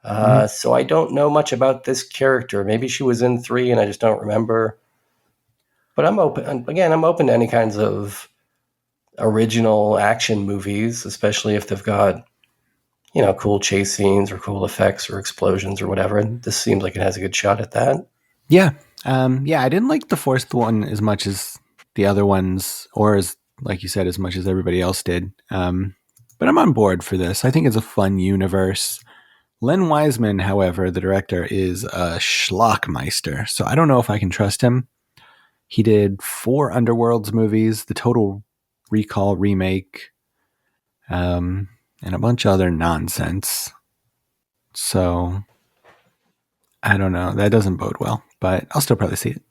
So I don't know much about this character. Maybe she was in 3 and I just don't remember. But I'm open. Again, I'm open to any kinds of original action movies, especially if they've got, you know, cool chase scenes or cool effects or explosions or whatever. And this seems like it has a good shot at that. Yeah. I didn't like the fourth one as much as the other ones, or as, like you said, as much as everybody else did. But I'm on board for this. I think it's a fun universe. Len Wiseman, however, the director, is a schlockmeister, so I don't know if I can trust him. He did 4 Underworlds movies, the Total Recall remake, and a bunch of other nonsense. So I don't know. That doesn't bode well, but I'll still probably see it.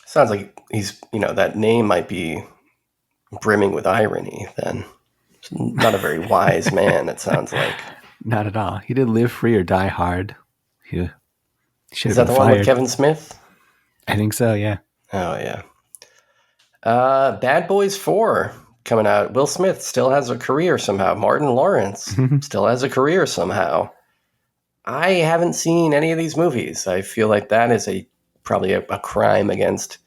Sounds like he's, you know, that name might be brimming with irony then. Not a very wise man, it sounds like. Not at all. He did Live Free or Die Hard. He should Is have that been the one fired. with Kevin Smith? I think so, yeah. Oh, yeah. Bad Boys 4 coming out. Will Smith still has a career somehow. Martin Lawrence still has a career somehow. I haven't seen any of these movies. I feel like that is probably a crime against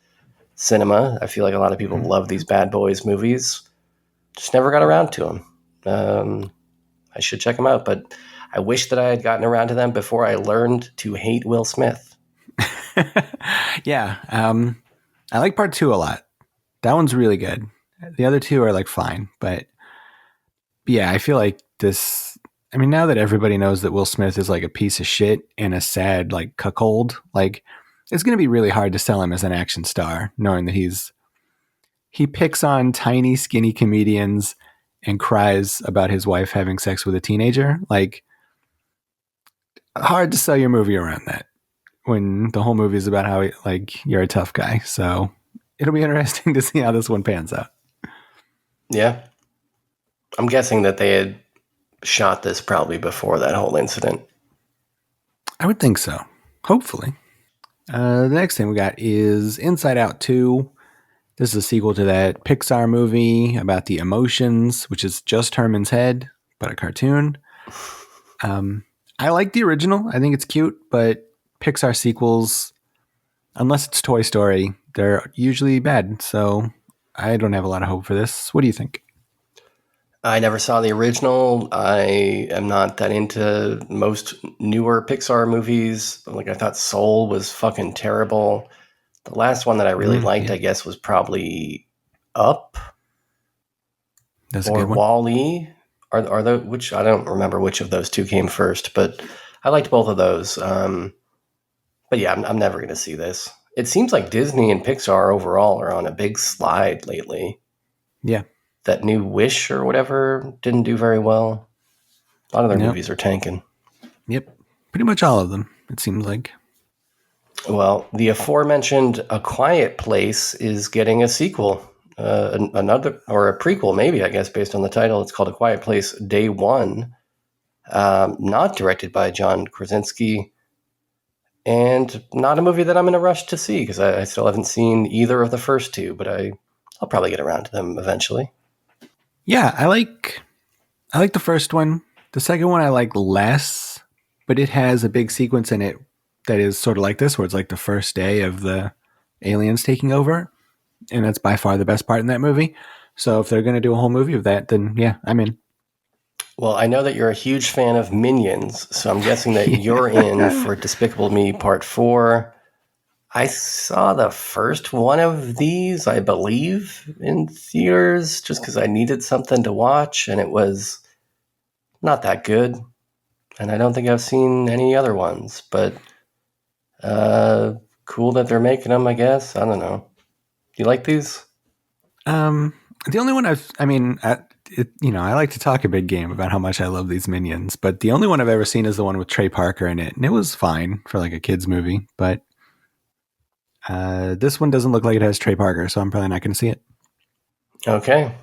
cinema. I feel like a lot of people love these Bad Boys movies. Just never got around to them. I should check them out, but I wish that I had gotten around to them before I learned to hate Will Smith. Yeah. I like part 2 a lot. That one's really good. The other 2 are like fine, but yeah, I feel like this, I mean, now that everybody knows that Will Smith is like a piece of shit and a sad, like, cuckold, like, it's going to be really hard to sell him as an action star, knowing that he picks on tiny, skinny comedians and cries about his wife having sex with a teenager. Like, hard to sell your movie around that. when the whole movie is about how like you're a tough guy. So it'll be interesting to see how this one pans out. Yeah. I'm guessing that they had shot this probably before that whole incident. I would think so. Hopefully. The next thing we got is Inside Out 2. This is a sequel to that Pixar movie about the emotions, which is just Herman's head, but a cartoon. I like the original. I think it's cute, but Pixar sequels, unless it's Toy Story, they're usually bad. So I don't have a lot of hope for this. What do you think? I never saw the original. I am not that into most newer Pixar movies. Like, I thought Soul was fucking terrible. The last one that I really liked, yeah. I guess, was probably Up That's a or good one. Wall-E. Are the which I don't remember which of those two came first, but I liked both of those. But yeah, I'm never going to see this. It seems like Disney and Pixar overall are on a big slide lately. Yeah. That new Wish or whatever didn't do very well. A lot of their Nope. movies are tanking. Yep. Pretty much all of them, it seems like. Well, the aforementioned A Quiet Place is getting a sequel. Another, or a prequel, maybe, I guess, based on the title. It's called A Quiet Place Day One. Not directed by John Krasinski. And not a movie that I'm in a rush to see, because I still haven't seen either of the first two, but I'll probably get around to them eventually. Yeah, I like the first one. The second one I like less, but it has a big sequence in it that is sort of like this, where it's like the first day of the aliens taking over, and that's by far the best part in that movie. So if they're going to do a whole movie of that, then yeah, I'm in. Well, I know that you're a huge fan of Minions, so I'm guessing that you're in for Despicable Me Part 4. I saw the first one of these, I believe, in theaters, just because I needed something to watch, and it was not that good. And I don't think I've seen any other ones, but cool that they're making them, I guess. I don't know. Do you like these? The only one I like to talk a big game about how much I love these Minions, but the only one I've ever seen is the one with Trey Parker in it, and it was fine for like a kid's movie, but this one doesn't look like it has Trey Parker, so I'm probably not going to see it. Okay.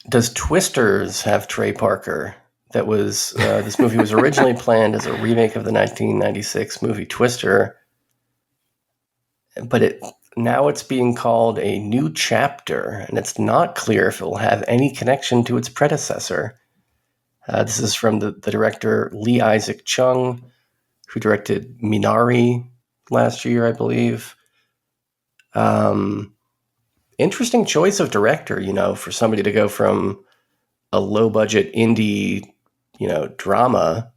Does Twisters have Trey Parker? That was this movie was originally planned as a remake of the 1996 movie Twister, but now it's being called a new chapter, and it's not clear if it will have any connection to its predecessor. This is from the director Lee Isaac Chung, who directed Minari last year, I believe. Interesting choice of director, for somebody to go from a low-budget indie, drama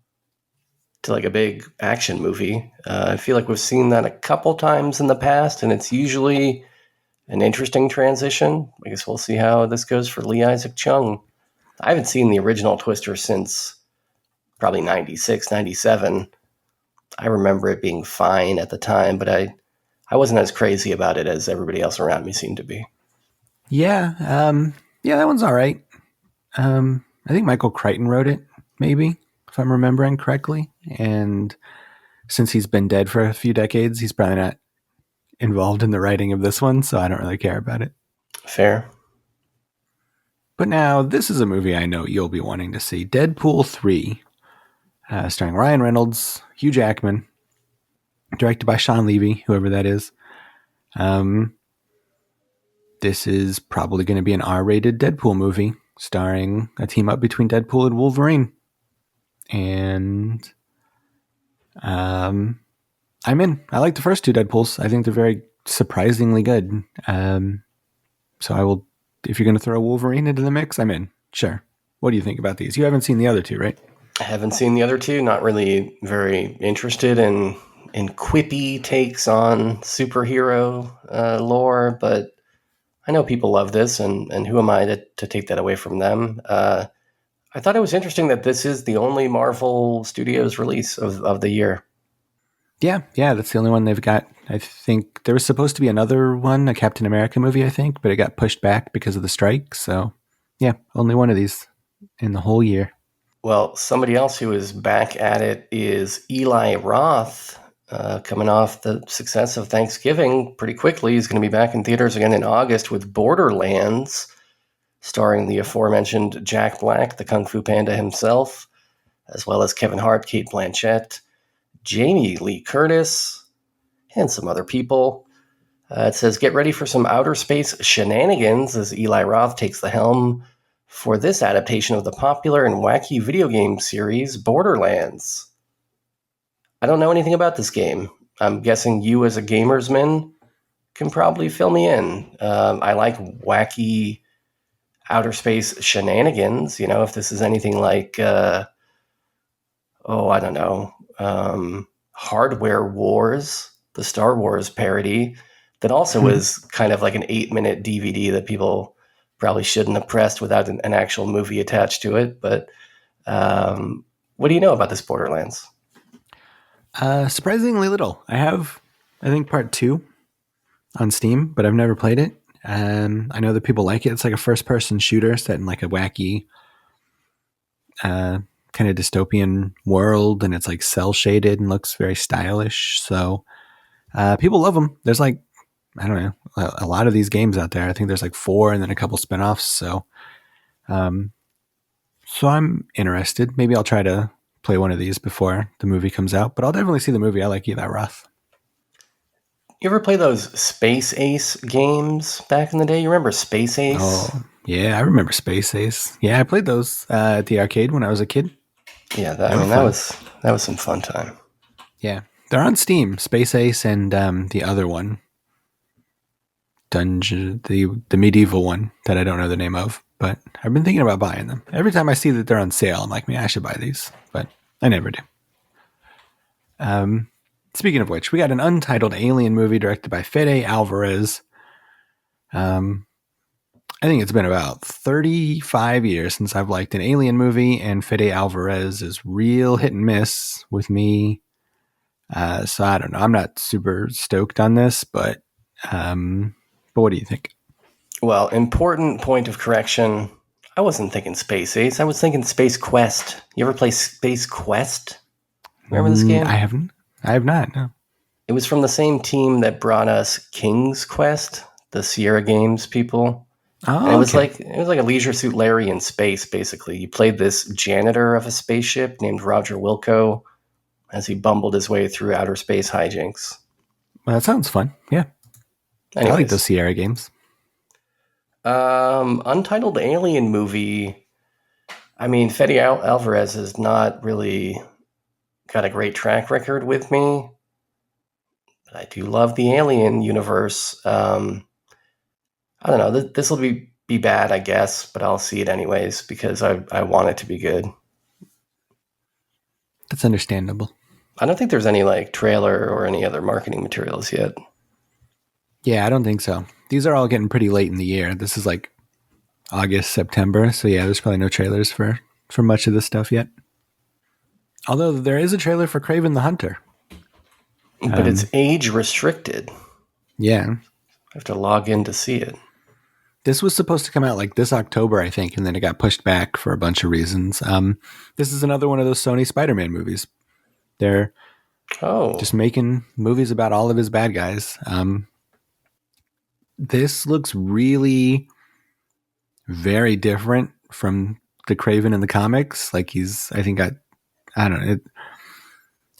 to like a big action movie. I feel like we've seen that a couple times in the past, and it's usually an interesting transition. I guess we'll see how this goes for Lee Isaac Chung. I haven't seen the original Twister since probably 96, 97. I remember it being fine at the time, but I wasn't as crazy about it as everybody else around me seemed to be. Yeah, that one's all right. I think Michael Crichton wrote it, maybe, if I'm remembering correctly. And since he's been dead for a few decades, he's probably not involved in the writing of this one, so I don't really care about it. Fair. But now, this is a movie I know you'll be wanting to see. Deadpool 3, starring Ryan Reynolds, Hugh Jackman, directed by Sean Levy, whoever that is. This is probably going to be an R-rated Deadpool movie, starring a team up between Deadpool and Wolverine. And I'm in. I like the first two Deadpools. I think they're very surprisingly good. So I will, if you're going to throw Wolverine into the mix, I'm in. Sure. What do you think about these? You haven't seen the other two, right? I haven't seen the other two. Not really very interested in quippy takes on superhero lore, but I know people love this, and who am I to take that away from them? I thought it was interesting that this is the only Marvel Studios release of the year. Yeah, that's the only one they've got. I think there was supposed to be another one, a Captain America movie, I think, but it got pushed back because of the strike. So, yeah, only one of these in the whole year. Well, somebody else who is back at it is Eli Roth, coming off the success of Thanksgiving pretty quickly. He's going to be back in theaters again in August with Borderlands, starring the aforementioned Jack Black, the Kung Fu Panda himself, as well as Kevin Hart, Cate Blanchett, Jamie Lee Curtis, and some other people. It says, get ready for some outer space shenanigans as Eli Roth takes the helm for this adaptation of the popular and wacky video game series Borderlands. I don't know anything about this game. I'm guessing you as a gamersman can probably fill me in. I like wacky outer space shenanigans. You know, if this is anything like, I don't know, Hardware Wars, the Star Wars parody, that also was kind of like an 8-minute DVD that people probably shouldn't have pressed without an actual movie attached to it. But what do you know about this Borderlands? Surprisingly little. I have, I think, part 2 on Steam, but I've never played it. I know that people like it. It's like a first-person shooter set in like a wacky kind of dystopian world, and it's like cel-shaded and looks very stylish. So people love them. There's like, I don't know, a lot of these games out there. I think there's like 4 and then a couple spinoffs. So I'm interested. Maybe I'll try to play one of these before the movie comes out, but I'll definitely see the movie. I like Eli Roth. You ever play those Space Ace games back in the day? You remember Space Ace? Oh, yeah, I remember Space Ace. Yeah, I played those at the arcade when I was a kid. Yeah, that was some fun time. Yeah, they're on Steam. Space Ace and the other one, Dungeon, the medieval one that I don't know the name of, but I've been thinking about buying them. Every time I see that they're on sale, I'm like, man, I should buy these, but I never do. Speaking of which, we got an untitled Alien movie directed by Fede Alvarez. I think it's been about 35 years since I've liked an Alien movie, and Fede Alvarez is real hit and miss with me. So I don't know. I'm not super stoked on this, but what do you think? Well, important point of correction. I wasn't thinking Space Ace. I was thinking Space Quest. You ever play Space Quest? Remember this game? I haven't. I have not, no. It was from the same team that brought us King's Quest, the Sierra Games people. Oh, and it was like a Leisure Suit Larry in space, basically. You played this janitor of a spaceship named Roger Wilco as he bumbled his way through outer space hijinks. Well, that sounds fun. Yeah. Anyways, I like those Sierra games. Untitled Alien movie. I mean, Fede Alvarez has not really got a great track record with me. But I do love the Alien universe. I don't know. This will be bad, I guess, but I'll see it anyways because I want it to be good. That's understandable. I don't think there's any like trailer or any other marketing materials yet. Yeah, I don't think so. These are all getting pretty late in the year. This is like August, September. So yeah, there's probably no trailers for much of this stuff yet. Although there is a trailer for Kraven the Hunter. But it's age restricted. Yeah. I have to log in to see it. This was supposed to come out like this October, I think, and then it got pushed back for a bunch of reasons. This is another one of those Sony Spider-Man movies. They're just making movies about all of his bad guys. This looks really very different from the Kraven in the comics. Like I don't know.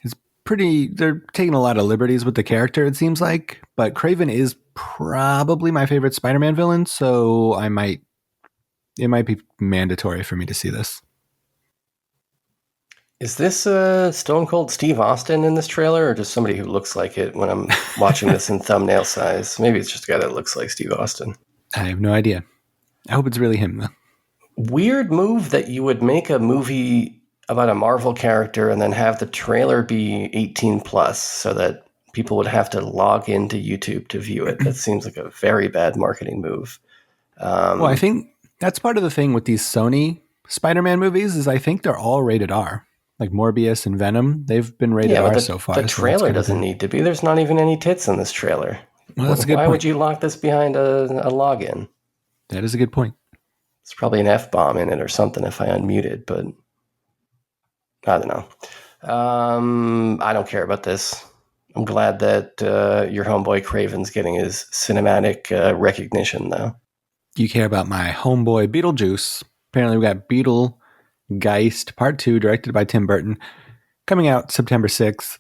It's pretty, they're taking a lot of liberties with the character, it seems like. But Kraven is probably my favorite Spider-Man villain, so it might be mandatory for me to see this. Is this Stone Cold Steve Austin in this trailer, or just somebody who looks like it when I'm watching this in thumbnail size? Maybe it's just a guy that looks like Steve Austin. I have no idea. I hope it's really him, though. Weird move that you would make a movie about a Marvel character and then have the trailer be 18 plus so that people would have to log into YouTube to view it. That seems like a very bad marketing move. Well, I think that's part of the thing with these Sony Spider-Man movies is I think they're all rated R. Like Morbius and Venom, they've been rated R so far. The trailer doesn't need to be. There's not even any tits in this trailer. Well, that's a good point. Why would you lock this behind a login? That is a good point. It's probably an F-bomb in it or something if I unmute it, but I don't know. I don't care about this. I'm glad that your homeboy Craven's getting his cinematic recognition, though. You care about my homeboy Beetlejuice. Apparently, we got Beetlegeist Part 2, directed by Tim Burton, coming out September 6th,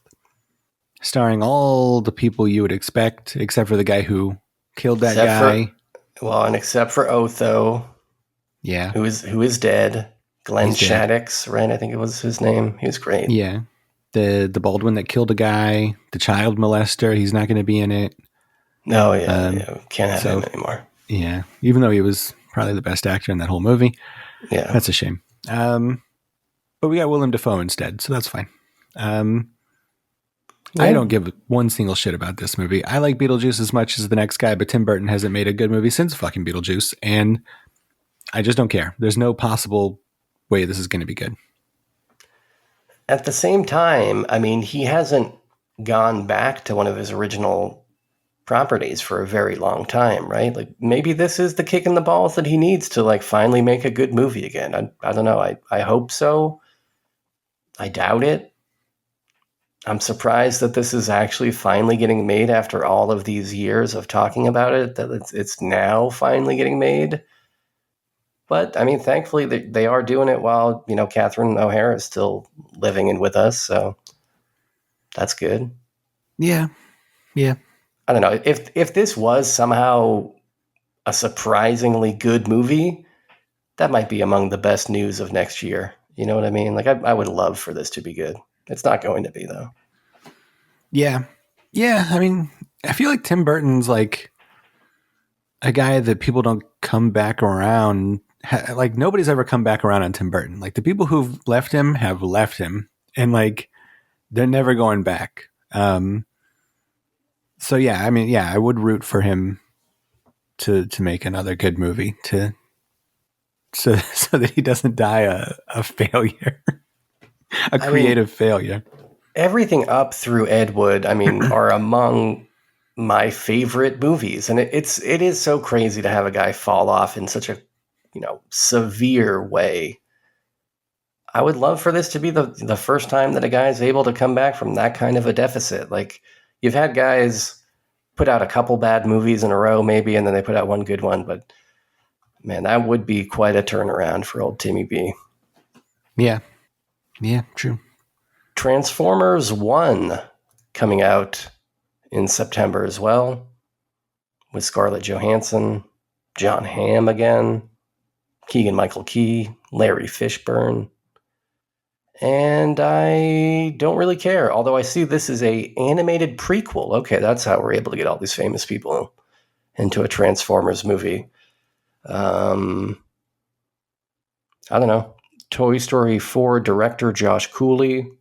starring all the people you would expect, except for the guy who killed that guy. Except for Otho. Yeah. Who is dead. Glenn He's dead. Shaddix, right? I think it was his name. He was great. Yeah. The Baldwin that killed a guy, the child molester, he's not going to be in it. No, can't have him anymore. Yeah, even though he was probably the best actor in that whole movie. Yeah. That's a shame. But we got Willem Dafoe instead, so that's fine. I don't give one single shit about this movie. I like Beetlejuice as much as the next guy, but Tim Burton hasn't made a good movie since fucking Beetlejuice, and I just don't care. There's no possible way this is going to be good. At the same time, I mean, he hasn't gone back to one of his original properties for a very long time, right? Like, maybe this is the kick in the balls that he needs to, like, finally make a good movie again. I don't know. I hope so. I doubt it. I'm surprised that this is actually finally getting made after all of these years of talking about it, that it's now finally getting made. But, I mean, thankfully, they are doing it while, Catherine O'Hara is still living and with us, so that's good. Yeah. I don't know. If this was somehow a surprisingly good movie, that might be among the best news of next year. You know what I mean? Like, I would love for this to be good. It's not going to be, though. Yeah. I mean, I feel like Tim Burton's like a guy that people don't come back around. Like, nobody's ever come back around on Tim Burton. Like, the people who've left him have left him, and like, they're never going back. So yeah, I mean, I would root for him to make another good movie so that he doesn't die a failure, a creative failure. Everything up through Ed Wood, I mean, are among my favorite movies, and it is so crazy to have a guy fall off in such a severe way. I would love for this to be the first time that a guy is able to come back from that kind of a deficit. Like, you've had guys put out a couple bad movies in a row, maybe, and then they put out one good one. But man, that would be quite a turnaround for old Timmy B. Yeah, true. Transformers 1 coming out in September as well, with Scarlett Johansson, John Hamm again, Keegan-Michael Key, Larry Fishburne. And I don't really care, although I see this is a animated prequel. Okay, that's how we're able to get all these famous people into a Transformers movie. I don't know. Toy Story 4 director Josh Cooley.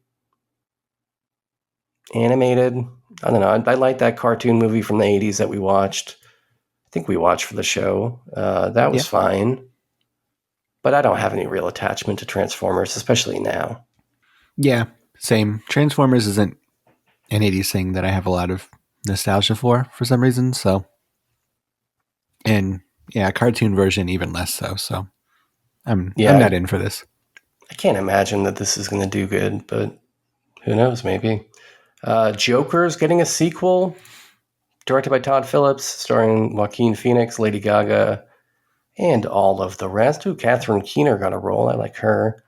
Animated. I don't know. I like that cartoon movie from the 80s that we watched. I think we watched for the show. That was fine. But I don't have any real attachment to Transformers, especially now. Yeah, same. Transformers isn't an 80s thing that I have a lot of nostalgia for some reason. So, and cartoon version even less so. So, I'm not in for this. I can't imagine that this is going to do good, but who knows? Maybe. Joker's getting a sequel, directed by Todd Phillips, starring Joaquin Phoenix, Lady Gaga, and all of the rest. Ooh, Catherine Keener got a role. I like her.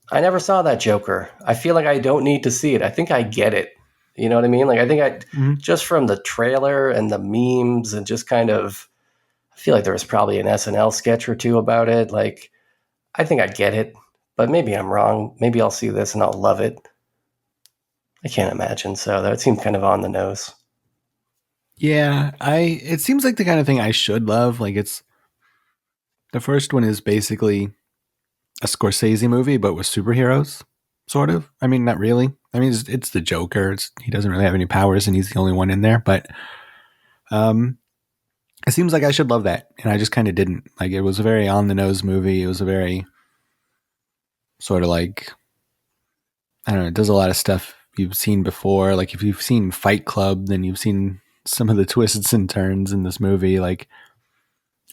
I never saw that Joker. I feel like I don't need to see it. I think I get it. You know what I mean? Like, I think just from the trailer and the memes and just kind of, I feel like there was probably an SNL sketch or two about it. Like, I think I get it, but maybe I'm wrong. Maybe I'll see this and I'll love it. I can't imagine. So that seemed kind of on the nose. Yeah, it seems like the kind of thing I should love. Like, the first one is basically a Scorsese movie, but with superheroes, sort of. I mean, not really. I mean, it's the Joker. He doesn't really have any powers, and he's the only one in there. But it seems like I should love that, and I just kind of didn't. Like, it was a very on-the-nose movie. It was a very sort of like, I don't know, it does a lot of stuff you've seen before. Like, if you've seen Fight Club, then you've seen some of the twists and turns in this movie, like,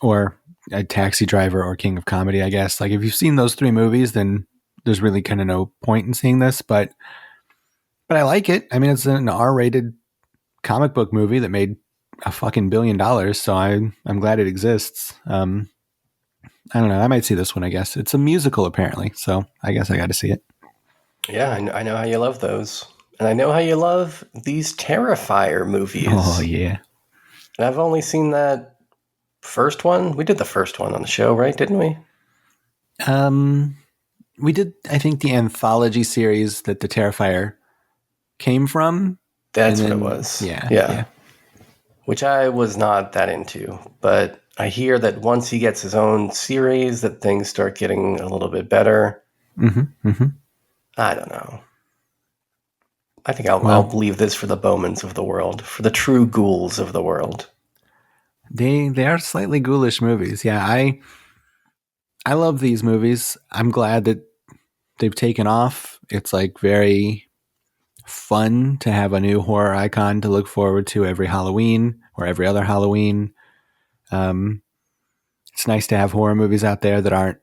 or a Taxi Driver or King of Comedy, I guess. Like, if you've seen those three movies, then there's really kind of no point in seeing this. But but I like it. I mean, it's an R-rated comic book movie that made a fucking $1 billion. So I'm glad it exists. I don't know. I might see this one, I guess. It's a musical, apparently. So I guess I got to see it. Yeah, I know how you love those. And I know how you love these Terrifier movies. Oh, yeah. And I've only seen that first one. We did the first one on the show, right? Didn't we? We did, I think, the anthology series that the Terrifier came from. That's what it was. Yeah. Which I was not that into. But I hear that once he gets his own series, that things start getting a little bit better. I don't know. I think I'll leave this for the Bowmans of the world, for the true ghouls of the world. They are slightly ghoulish movies. Yeah, I love these movies. I'm glad that they've taken off. It's like very fun to have a new horror icon to look forward to every Halloween or every other Halloween. It's nice to have horror movies out there that aren't,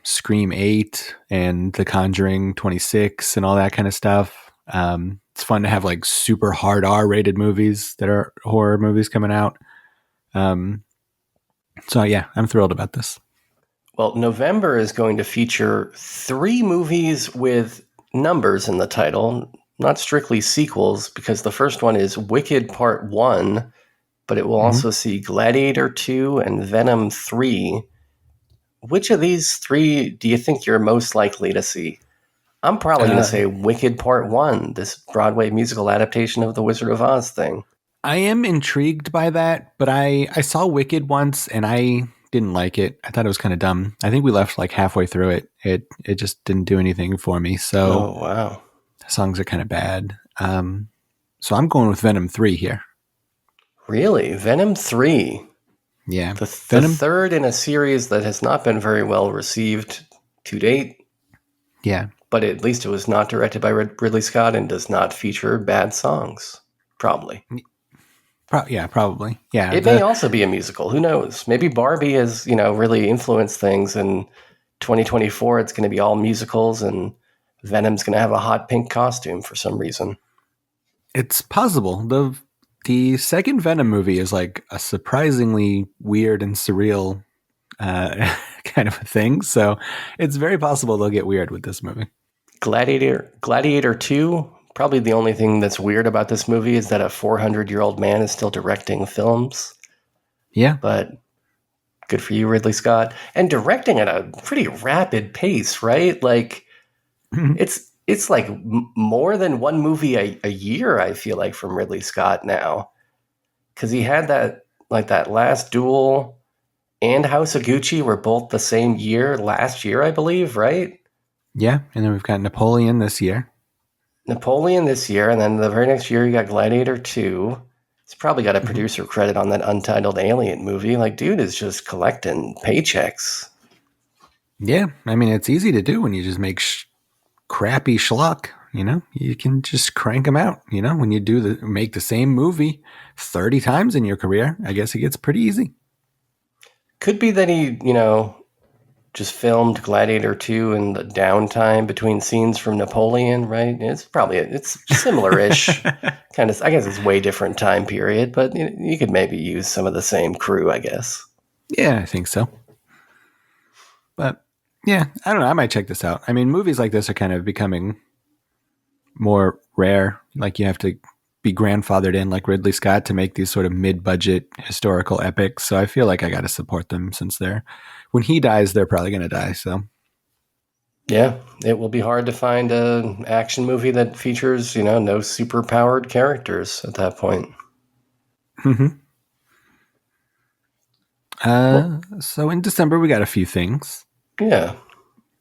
Scream 8 and The Conjuring 26 and all that kind of stuff. It's fun to have like super hard R-rated movies that are horror movies coming out. So yeah, I'm thrilled about this. Well, November is going to feature 3 movies with numbers in the title, not strictly sequels, because the first one is Wicked Part 1, but it will also see Gladiator 2 and Venom 3. Which of these 3 do you think you're most likely to see? I'm probably going to say Wicked Part 1, this Broadway musical adaptation of the Wizard of Oz thing. I am intrigued by that, but I saw Wicked once and I didn't like it. I thought it was kind of dumb. I think we left like halfway through it. It just didn't do anything for me. So wow. The songs are kind of bad. So I'm going with Venom 3 here. Really? Venom 3? Yeah. The third in a series that has not been very well received to date. Yeah. But at least it was not directed by Ridley Scott and does not feature bad songs. Probably. Probably. Yeah. It may also be a musical. Who knows? Maybe Barbie has, really influenced things, and 2024 it's going to be all musicals, and Venom's going to have a hot pink costume for some reason. It's possible. The second Venom movie is like a surprisingly weird and surreal kind of a thing. So it's very possible they'll get weird with this movie. Gladiator 2, probably the only thing that's weird about this movie is that a 400-year-old man is still directing films. Yeah. But good for you, Ridley Scott. And directing at a pretty rapid pace, right? Like, it's like more than one movie a year, I feel like, from Ridley Scott now. Because he had that Last Duel and House of Gucci were both the same year, last year, I believe, right? Yeah, and then we've got Napoleon this year. And then the very next year you got Gladiator 2. He's probably got a producer credit on that untitled Alien movie. Like, dude is just collecting paychecks. Yeah, I mean, it's easy to do when you just make crappy schlock, You can just crank them out, When you make the same movie 30 times in your career, I guess it gets pretty easy. Could be that he, just filmed Gladiator 2 in the downtime between scenes from Napoleon, right? It's similar-ish. Kind of, I guess it's way different time period, but you could maybe use some of the same crew, I guess. Yeah, I think so. But yeah, I don't know. I might check this out. I mean, movies like this are kind of becoming more rare. Like you have to be grandfathered in like Ridley Scott to make these sort of mid-budget historical epics. So I feel like I got to support them since when he dies, they're probably going to die. So yeah, it will be hard to find an action movie that features, no super powered characters at that point. So in December, we got a few things. Yeah.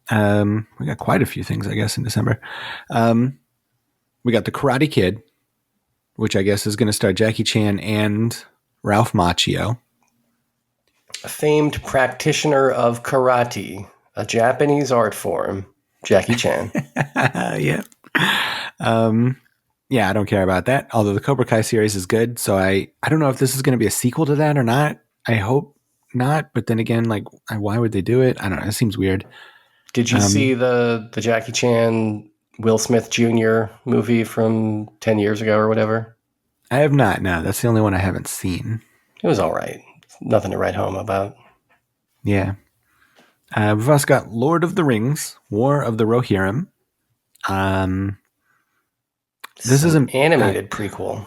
We got quite a few things, I guess, in December. We got The Karate Kid, which I guess is going to star Jackie Chan and Ralph Macchio. A famed practitioner of karate, a Japanese art form, Jackie Chan. Yeah. Yeah, I don't care about that. Although the Cobra Kai series is good. So I don't know if this is going to be a sequel to that or not. I hope not. But then again, like, why would they do it? I don't know. It seems weird. Did you see the Jackie Chan Will Smith Jr. movie from 10 years ago or whatever? I have not. No, that's the only one I haven't seen. It was all right. Nothing to write home about. Yeah. We've also got Lord of the Rings, War of the Rohirrim. This is an animated prequel.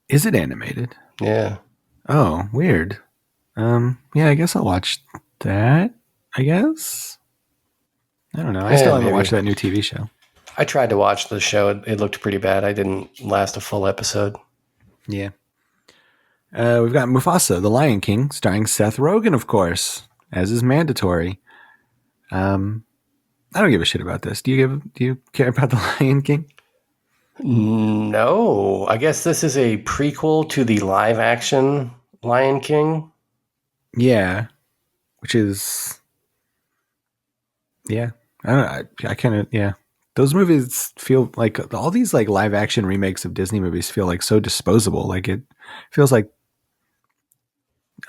Is it animated? Yeah. Oh, weird. Yeah, I guess I'll watch that. I guess. I don't know. I still haven't maybe. watched that new TV show. I tried to watch the show. It looked pretty bad. I didn't last a full episode. Yeah. We've got Mufasa, the Lion King, starring Seth Rogen, of course, as is mandatory. I don't give a shit about this. Do you care about the Lion King? No. I guess this is a prequel to the live action Lion King. Yeah. Which is, yeah. I don't know. I kind of, yeah. Those movies feel like all these like live action remakes of Disney movies feel like so disposable. Like it feels like,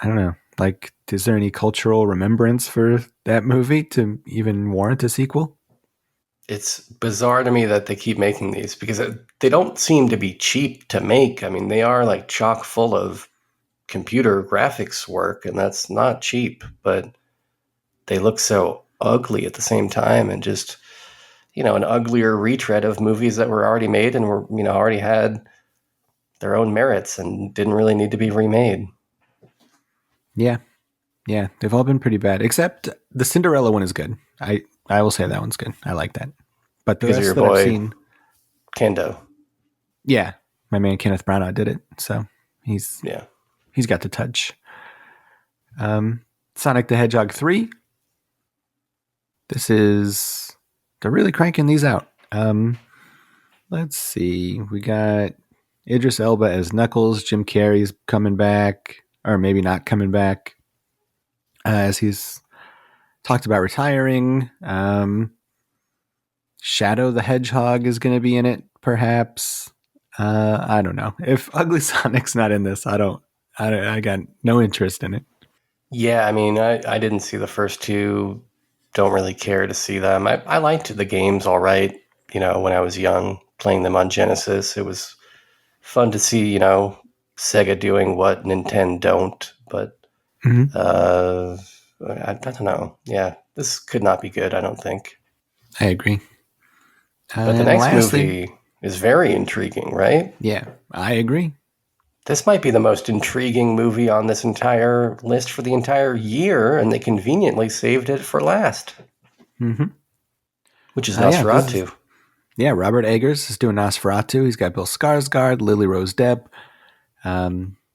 I don't know. Like, is there any cultural remembrance for that movie to even warrant a sequel? It's bizarre to me that they keep making these because they don't seem to be cheap to make. I mean, they are like chock full of computer graphics work, and that's not cheap, but they look so ugly at the same time, and just, an uglier retread of movies that were already made and were, already had their own merits and didn't really need to be remade. Yeah. Yeah. They've all been pretty bad, except the Cinderella one is good. I will say that one's good. I like that. But the Because rest of that your I've boy, seen, Kendo. yeah, my man Kenneth Branagh did it, so he's got the touch. Sonic the Hedgehog 3. They're really cranking these out. Let's see. We got Idris Elba as Knuckles. Jim Carrey's coming back, or maybe not coming back, as he's talked about retiring. Shadow the Hedgehog is going to be in it, perhaps. I don't know. If Ugly Sonic's not in this, I got no interest in it. Yeah, I mean, I didn't see the first two. Don't really care to see them. I liked the games all right, when I was young, playing them on Genesis. It was fun to see, Sega doing what Nintendo don't. But I don't know. Yeah, this could not be good, I don't think. I agree. But the next movie is very intriguing, right? Yeah, I agree. This might be the most intriguing movie on this entire list for the entire year, and they conveniently saved it for last. Mm-hmm. Which is Nosferatu. Robert Eggers is doing Nosferatu. He's got Bill Skarsgård, Lily Rose Depp,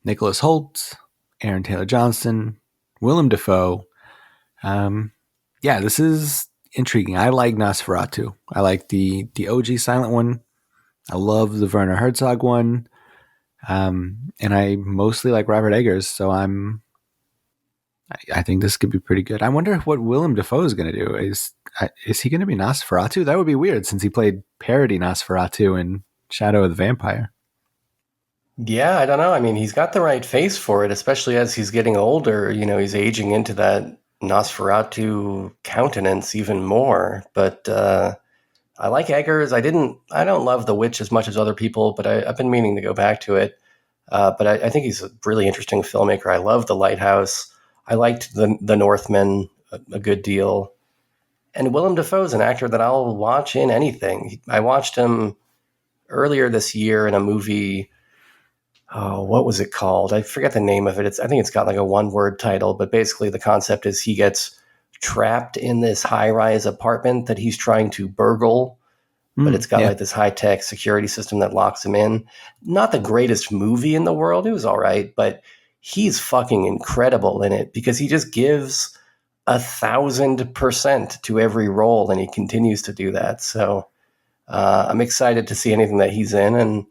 Nicholas Hoult, Aaron Taylor Johnson, Willem Dafoe. This is intriguing. I like Nosferatu. I like the OG silent one. I love the Werner Herzog one. And I mostly like Robert Eggers, so I think this could be pretty good. I wonder what Willem Dafoe is going to do. Is he going to be Nosferatu? That would be weird since he played parody Nosferatu in Shadow of the Vampire. Yeah, I don't know. I mean, he's got the right face for it, especially as he's getting older. He's aging into that Nosferatu countenance even more. But I like Eggers. I don't love The Witch as much as other people, but I've been meaning to go back to it. But I think he's a really interesting filmmaker. I love The Lighthouse. I liked the Northman a good deal. And Willem Dafoe is an actor that I'll watch in anything. I watched him earlier this year in a movie. Oh, what was it called? I forget the name of it. I think it's got like a one-word title, but basically the concept is he gets trapped in this high-rise apartment that he's trying to burgle, but it's got like this high-tech security system that locks him in. Not the greatest movie in the world. It was all right, but he's fucking incredible in it because he just gives 1,000% to every role, and he continues to do that. So I'm excited to see anything that he's in and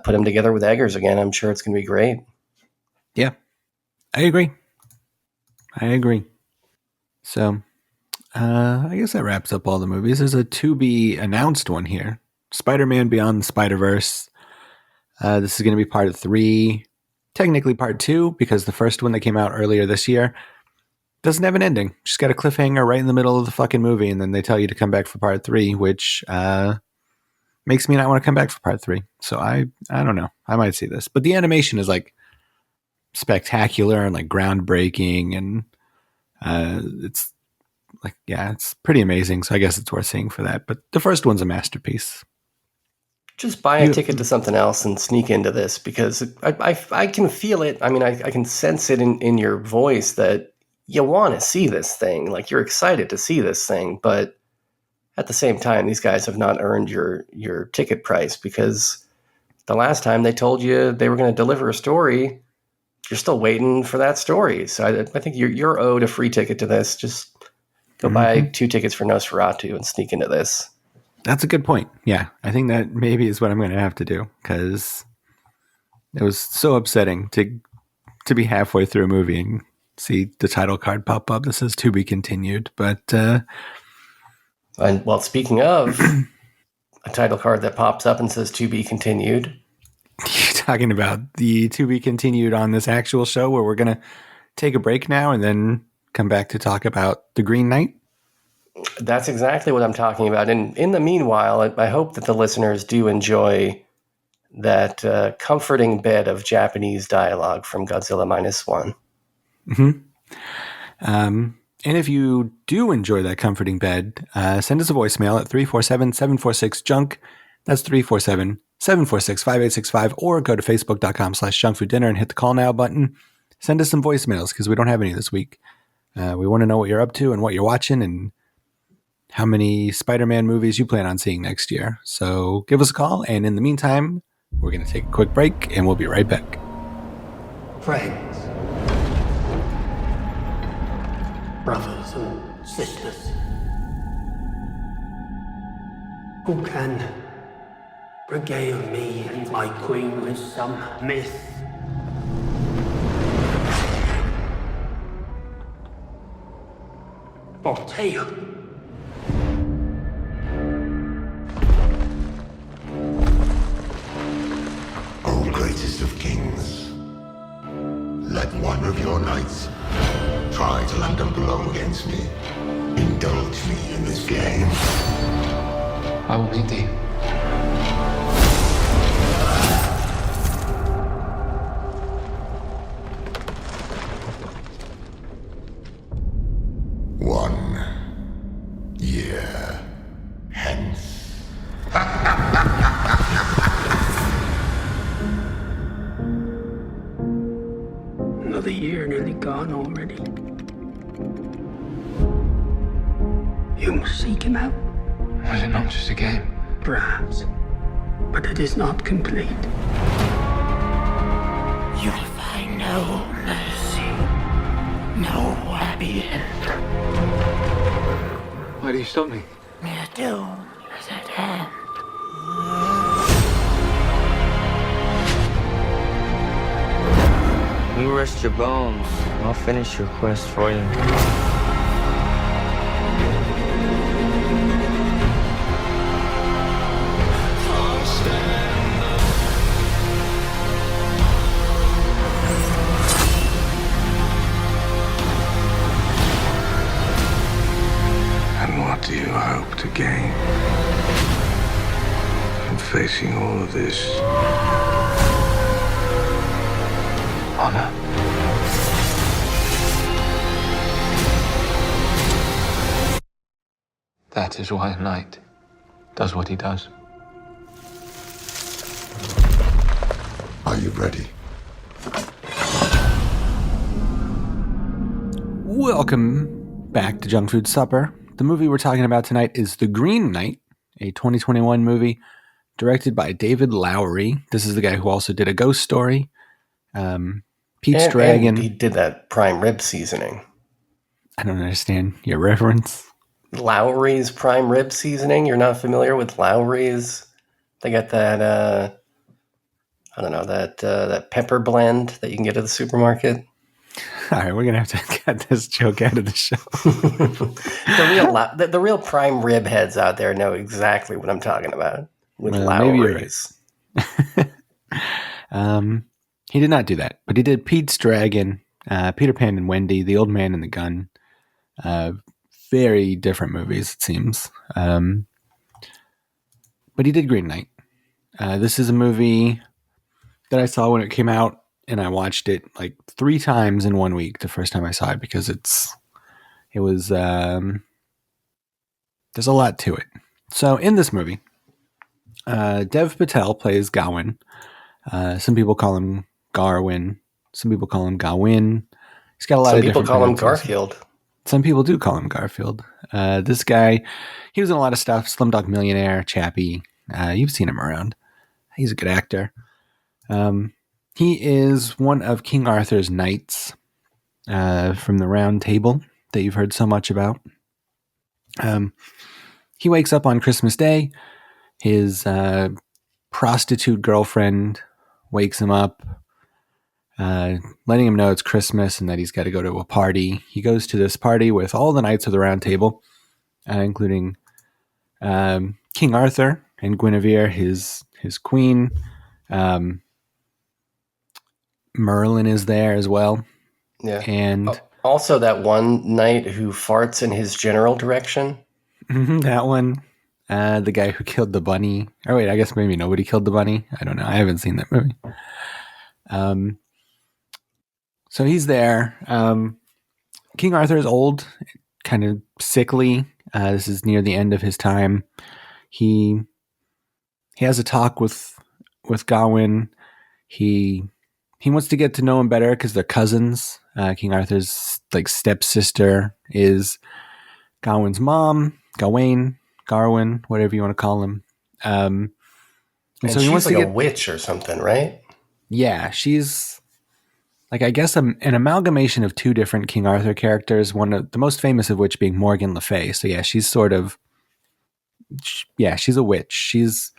put him together with Eggers again. I'm sure it's going to be great. Yeah, I agree. So I guess that wraps up all the movies. There's a to-be announced one here. Spider-Man Beyond the Spider-Verse. This is going to be part 3. Technically part 2, because the first one that came out earlier this year doesn't have an ending. Just got a cliffhanger right in the middle of the fucking movie, and then they tell you to come back for part 3, which makes me not want to come back for part 3. So I don't know. I might see this, but the animation is like spectacular and like groundbreaking, and it's like, yeah, it's pretty amazing. So I guess it's worth seeing for that. But the first one's a masterpiece. Just buy a ticket to something else and sneak into this, because I can feel it. I mean, I can sense it in your voice that you want to see this thing. Like, you're excited to see this thing, but at the same time, these guys have not earned your ticket price, because the last time they told you they were going to deliver a story, you're still waiting for that story. So I think you're owed a free ticket to this. Just go buy 2 tickets for Nosferatu and sneak into this. That's a good point. Yeah, I think that maybe is what I'm going to have to do, because it was so upsetting to be halfway through a movie and see the title card pop up that says "to be continued." But and well, speaking of a title card that pops up and says "to be continued," you're talking about the "to be continued" on this actual show, where we're going to take a break now and then come back to talk about The Green Knight. That's exactly what I'm talking about. And in the meanwhile, I hope that the listeners do enjoy that comforting bit of Japanese dialogue from Godzilla -1. Mm-hmm. And if you do enjoy that comforting bed, send us a voicemail at 347-746-JUNK. That's 347-746-5865. Or go to facebook.com/junkfooddinner and hit the call now button. Send us some voicemails, because we don't have any this week. We want to know what you're up to and what you're watching and how many Spider-Man movies you plan on seeing next year. So give us a call. And in the meantime, we're going to take a quick break and we'll be right back. Friends, brothers and sisters, who can regale me and my queen with some myth or tale? O greatest of kings, let one of your knights try to land a blow against me. Indulge me in this game. I will meet thee. One year hence. Another year nearly gone already. You must seek him out. Was it not just a game? Perhaps, but it is not complete. You'll find no mercy, no happy end. Why do you stop me? Your doom is at hand. You rest your bones. I'll finish your quest for you. And what do you hope to gain from facing all of this? Honor. That is why a knight does what he does. Are you ready? Welcome back to Junk Food Supper. The movie we're talking about tonight is The Green Knight, a 2021 movie directed by David Lowery. This is the guy who also did A Ghost Story, Pete's Dragon. And he did that prime rib seasoning. I don't understand your reference. Lowry's prime rib seasoning. You're not familiar with Lowry's? They got that, I don't know, that pepper blend that you can get at the supermarket. All right, we're going to have to cut this joke out of the show. the real prime rib heads out there know exactly what I'm talking about with maybe you're Lowry's. Right. He did not do that, but he did Pete's Dragon, Peter Pan and Wendy, The Old Man and the Gun. Very different movies, it seems. but he did Green Knight. This is a movie that I saw when it came out, and I watched it like 3 times in 1 week. The first time I saw it, because it was there's a lot to it. So in this movie, Dev Patel plays Gawain. Some people call him Garwin. Some people call him Gawain. He's got a lot Some of people different call him pronunciations. Garfield. Some people do call him Garfield. This guy, he was in a lot of stuff. Slumdog Millionaire, Chappie. You've seen him around. He's a good actor. He is one of King Arthur's knights from the Round Table that you've heard so much about. He wakes up on Christmas Day. His prostitute girlfriend wakes him up, letting him know it's Christmas and that he's got to go to a party. He goes to this party with all the knights of the Round Table, including King Arthur and Guinevere, his queen. Merlin is there as well. Yeah. And also that one knight who farts in his general direction. that one. The guy who killed the bunny. Oh, wait, I guess maybe nobody killed the bunny. I don't know. I haven't seen that movie. So he's there. King Arthur is old, kind of sickly. This is near the end of his time. He has a talk with Gawain. He wants to get to know him better because they're cousins. King Arthur's like stepsister is Gawain's mom, Gawain, Garwin, whatever you want to call him. And so he wants like to a witch or something, right? Yeah, she's like, I guess, an amalgamation of 2 different King Arthur characters, one of the most famous of which being Morgan Le Fay. So yeah, she's sort of, she's a witch. She's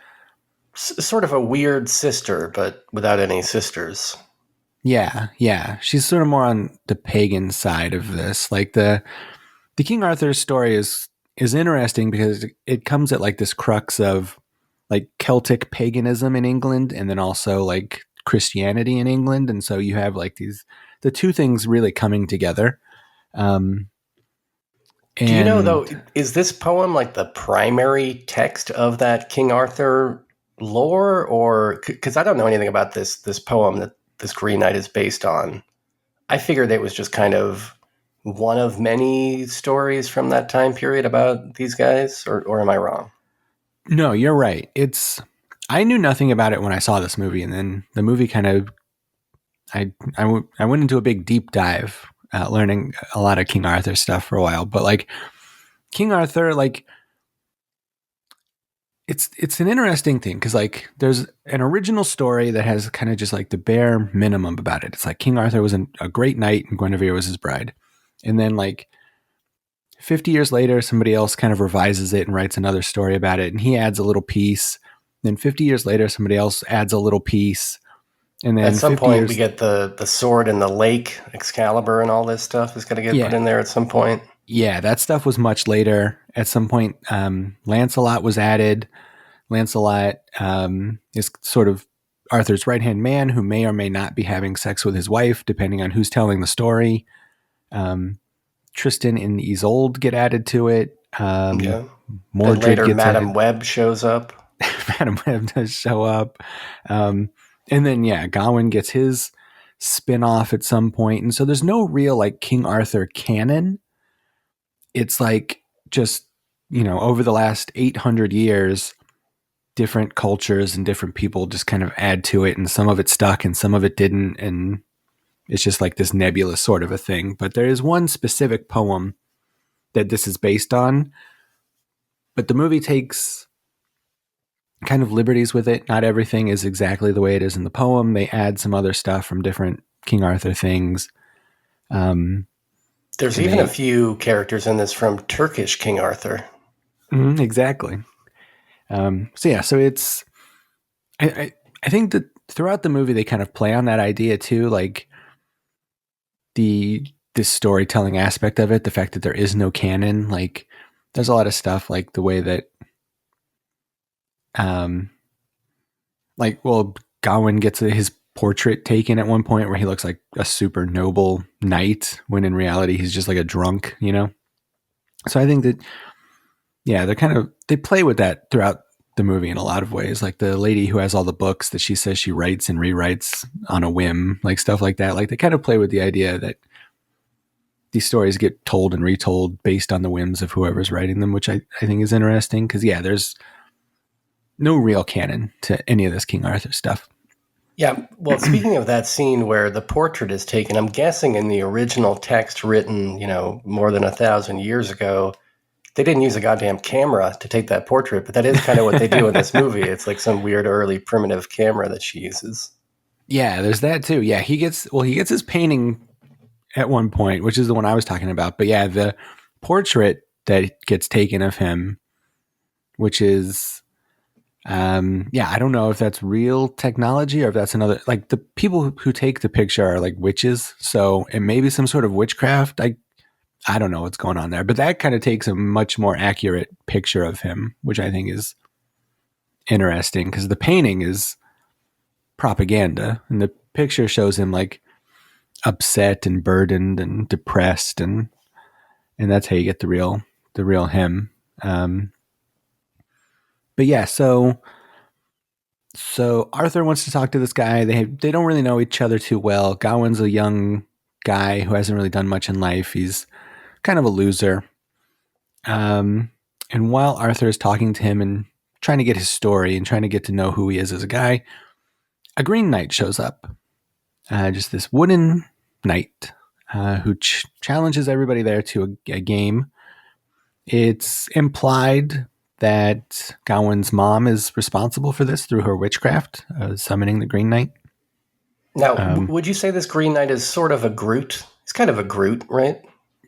sort of a weird sister, but without any sisters. Yeah. She's sort of more on the pagan side of this. Like the King Arthur story is interesting because it comes at like this crux of like Celtic paganism in England, and then also like Christianity in England. And so you have like the 2 things really coming together. Do you know, though, is this poem like the primary text of that King Arthur lore? Or because I don't know anything about this poem that this Green Knight is based on. I figured it was just kind of one of many stories from that time period about these guys, or am I wrong? No, you're right. I knew nothing about it when I saw this movie, and then the movie kind of, I went into a big deep dive, learning a lot of King Arthur stuff for a while. But like King Arthur, like it's an interesting thing because like there's an original story that has kind of just like the bare minimum about it. It's like King Arthur was a great knight and Guinevere was his bride, and then like 50 years later, somebody else kind of revises it and writes another story about it, and he adds a little piece. Then 50 years later, somebody else adds a little piece. And then at some point, we get the sword in the lake, Excalibur, and all this stuff is going to get put in there at some point. Yeah, that stuff was much later. At some point, Lancelot was added. Lancelot is sort of Arthur's right-hand man who may or may not be having sex with his wife, depending on who's telling the story. Tristan and Isolde get added to it. Mordred later, gets Madame Web shows up. Madame Web does show up. And then, Gawain gets his spin-off at some point. And so there's no real like King Arthur canon. It's like just, over the last 800 years, different cultures and different people just kind of add to it. And some of it stuck and some of it didn't. And it's just like this nebulous sort of a thing. But there is one specific poem that this is based on. But the movie takes kind of liberties with it. Not everything is exactly the way it is in the poem. They add some other stuff from different King Arthur things. There's even a few characters in this from Turkish King Arthur. Exactly. So it's, I think that throughout the movie, they kind of play on that idea too, like this storytelling aspect of it, the fact that there is no canon. Like there's a lot of stuff like the way that, Gawain gets his portrait taken at one point where he looks like a super noble knight when in reality he's just like a drunk, So I think that, they play with that throughout the movie in a lot of ways. Like the lady who has all the books that she says she writes and rewrites on a whim, like stuff like that. Like they kind of play with the idea that these stories get told and retold based on the whims of whoever's writing them, which I think is interesting. Because, yeah, there's no real canon to any of this King Arthur stuff. Yeah, well, speaking of that scene where the portrait is taken, I'm guessing in the original text written, more than 1,000 years ago, they didn't use a goddamn camera to take that portrait, but that is kind of what they do in this movie. It's like some weird early primitive camera that she uses. Yeah, there's that too. Yeah, he gets his painting at one point, which is the one I was talking about. But yeah, the portrait that gets taken of him, which is, I don't know if that's real technology or if that's another, like the people who take the picture are like witches. So it may be some sort of witchcraft. I don't know what's going on there, but that kind of takes a much more accurate picture of him, which I think is interesting because the painting is propaganda and the picture shows him like upset and burdened and depressed, and that's how you get the real him. But yeah, so Arthur wants to talk to this guy. They don't really know each other too well. Gawain's a young guy who hasn't really done much in life. He's kind of a loser. And while Arthur is talking to him and trying to get his story and trying to get to know who he is as a guy, a Green Knight shows up. Just this wooden knight who challenges everybody there to a game. It's implied that Gawain's mom is responsible for this through her witchcraft, summoning the Green Knight. Now, would you say this Green Knight is sort of a Groot? He's kind of a Groot, right?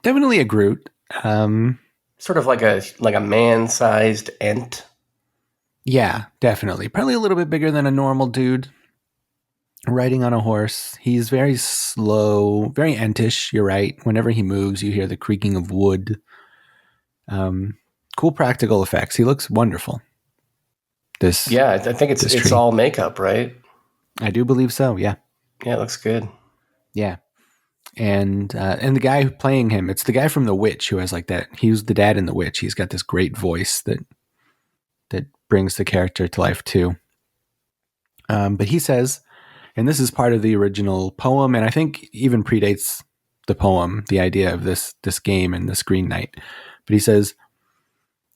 Definitely a Groot. Sort of like a man-sized Ent. Yeah, definitely. Probably a little bit bigger than a normal dude. Riding on a horse. He's very slow, very Entish. You're right. Whenever he moves, you hear the creaking of wood. Cool practical effects. He looks wonderful. I think it's all makeup, right? I do believe so. Yeah. Yeah, it looks good. Yeah. And the guy playing him, it's the guy from The Witch who has like that. He was the dad in The Witch. He's got this great voice that brings the character to life too. But he says, and this is part of the original poem, and I think even predates the poem, the idea of this game and this Green Knight. But he says,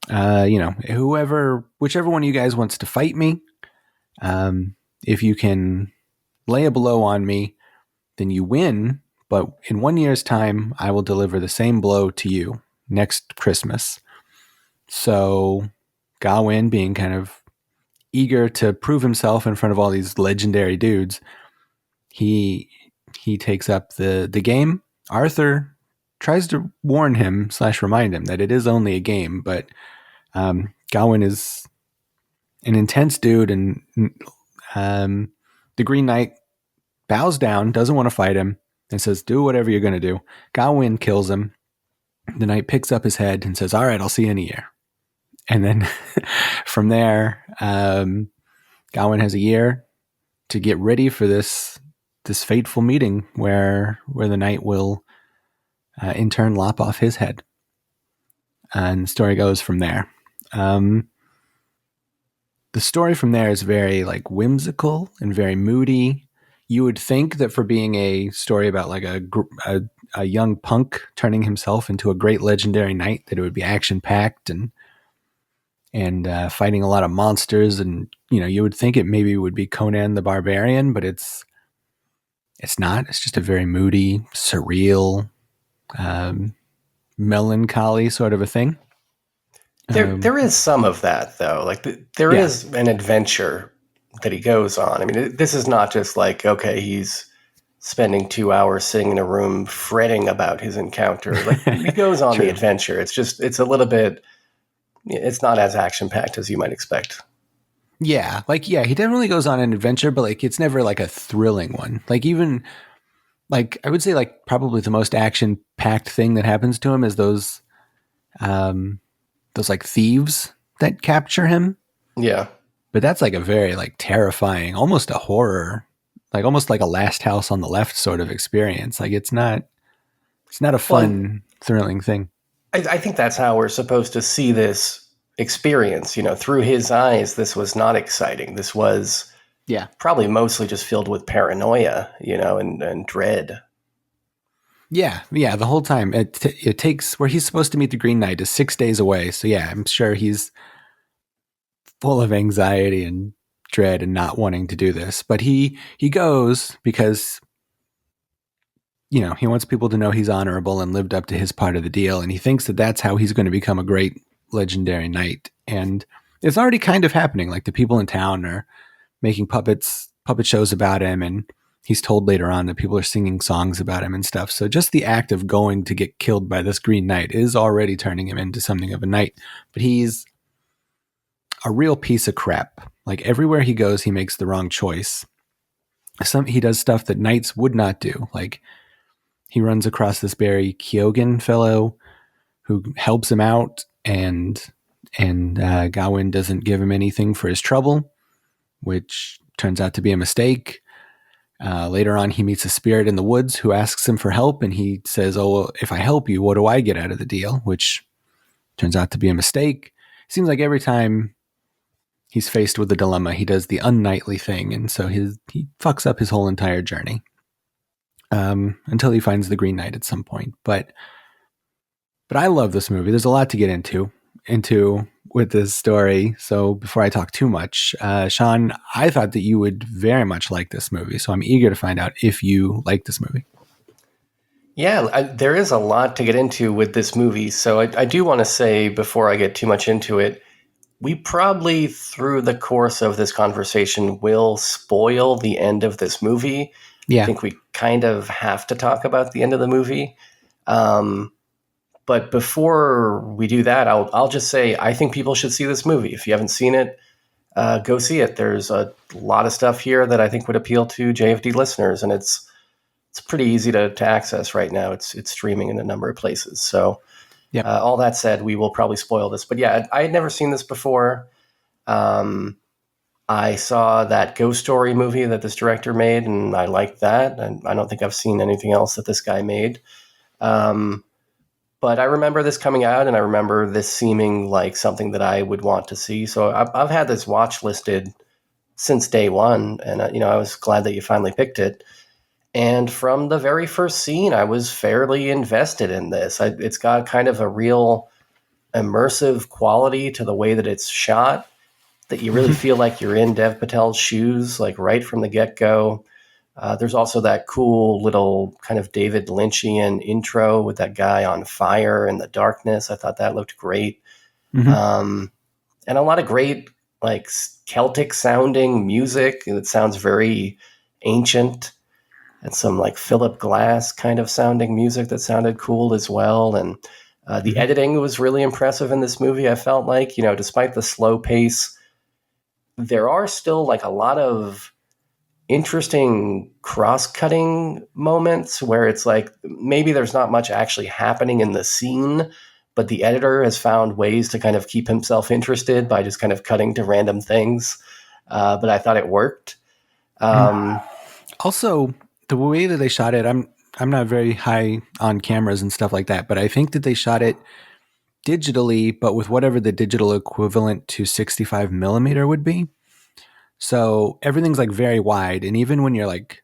whichever one of you guys wants to fight me, if you can lay a blow on me, then you win. But in 1 year's time, I will deliver the same blow to you next Christmas. So Gawain, being kind of eager to prove himself in front of all these legendary dudes, he takes up the game. Arthur tries to warn him / remind him that it is only a game, but Gawain is an intense dude, and the Green Knight bows down, doesn't want to fight him, and says, do whatever you're going to do. Gawain kills him. The knight picks up his head and says, all right, I'll see you in a year. And then from there, Gawain has a year to get ready for this fateful meeting where the knight will in turn lop off his head. And the story goes from there. The story from there is very like whimsical and very moody. You would think that for being a story about like a young punk turning himself into a great legendary knight, that it would be action packed and fighting a lot of monsters, and you would think it maybe would be Conan the Barbarian, but it's not. It's just a very moody, surreal, melancholy sort of a thing. There is some of that though. Like there is an adventure that he goes on. I mean, this is not just like, okay, he's spending 2 hours sitting in a room fretting about his encounter. Like he goes on the adventure. It's a little bit. It's not as action packed as you might expect. Yeah, he definitely goes on an adventure, but like it's never like a thrilling one. Like even like I would say like probably the most action packed thing that happens to him is those like thieves that capture him. Yeah. But that's like a very like terrifying, almost a horror, like almost like a Last House on the Left sort of experience. Like it's not a fun, thrilling thing. I think that's how we're supposed to see this experience. Through his eyes, this was not exciting. This was probably mostly just filled with paranoia, and dread. Yeah, the whole time. It takes where he's supposed to meet the Green Knight is 6 days away. So yeah, I'm sure he's full of anxiety and dread and not wanting to do this. But he goes because he wants people to know he's honorable and lived up to his part of the deal, and he thinks that that's how he's going to become a great legendary knight. And it's already kind of happening. Like the people in town are making puppet shows about him, and he's told later on that people are singing songs about him and stuff. So just the act of going to get killed by this Green Knight is already turning him into something of a knight. But he's a real piece of crap. Like everywhere he goes, he makes the wrong choice. He does stuff that knights would not do. Like he runs across this Barry Keoghan fellow who helps him out, and Gawain doesn't give him anything for his trouble, which turns out to be a mistake. Later on, he meets a spirit in the woods who asks him for help, and he says, "Oh, well, if I help you, what do I get out of the deal?" Which turns out to be a mistake. Seems like every time he's faced with a dilemma, he does the unknightly thing, and so he fucks up his whole entire journey until he finds the Green Knight at some point. But I love this movie. There's a lot to get into with this story. So before I talk too much, Sean, I thought that you would very much like this movie. So I'm eager to find out if you like this movie. Yeah, there is a lot to get into with this movie. So I do want to say before I get too much into it, we probably through the course of this conversation will spoil the end of this movie. Yeah. I think we kind of have to talk about the end of the movie. But before we do that, I'll just say I think people should see this movie. If you haven't seen it, go see it. There's a lot of stuff here that I think would appeal to JFD listeners, and it's pretty easy to access right now. It's streaming in a number of places. So all that said, we will probably spoil this. But yeah, I had never seen this before. I saw that Ghost Story movie that this director made, and I liked that. And I don't think I've seen anything else that this guy made. But I remember this coming out, and I remember this seeming like something that I would want to see. So I've had this watch listed since day one, and I was glad that you finally picked it. And from the very first scene, I was fairly invested in this. It's got kind of a real immersive quality to the way that it's shot, that you really feel like you're in Dev Patel's shoes, like right from the get-go. There's also that cool little kind of David Lynchian intro with that guy on fire in the darkness. I thought that looked great. And a lot of great, like, Celtic sounding music. It sounds very ancient, and some like Philip Glass kind of sounding music that sounded cool as well. And the editing was really impressive in this movie. I felt like, despite the slow pace, there are still like a lot of interesting cross-cutting moments where it's like maybe there's not much actually happening in the scene, but the editor has found ways to kind of keep himself interested by just kind of cutting to random things. But I thought it worked. Also, the way that they shot it, I'm not very high on cameras and stuff like that, but I think that they shot it digitally, but with whatever the digital equivalent to 65 millimeter would be. So everything's like very wide. And even when you're like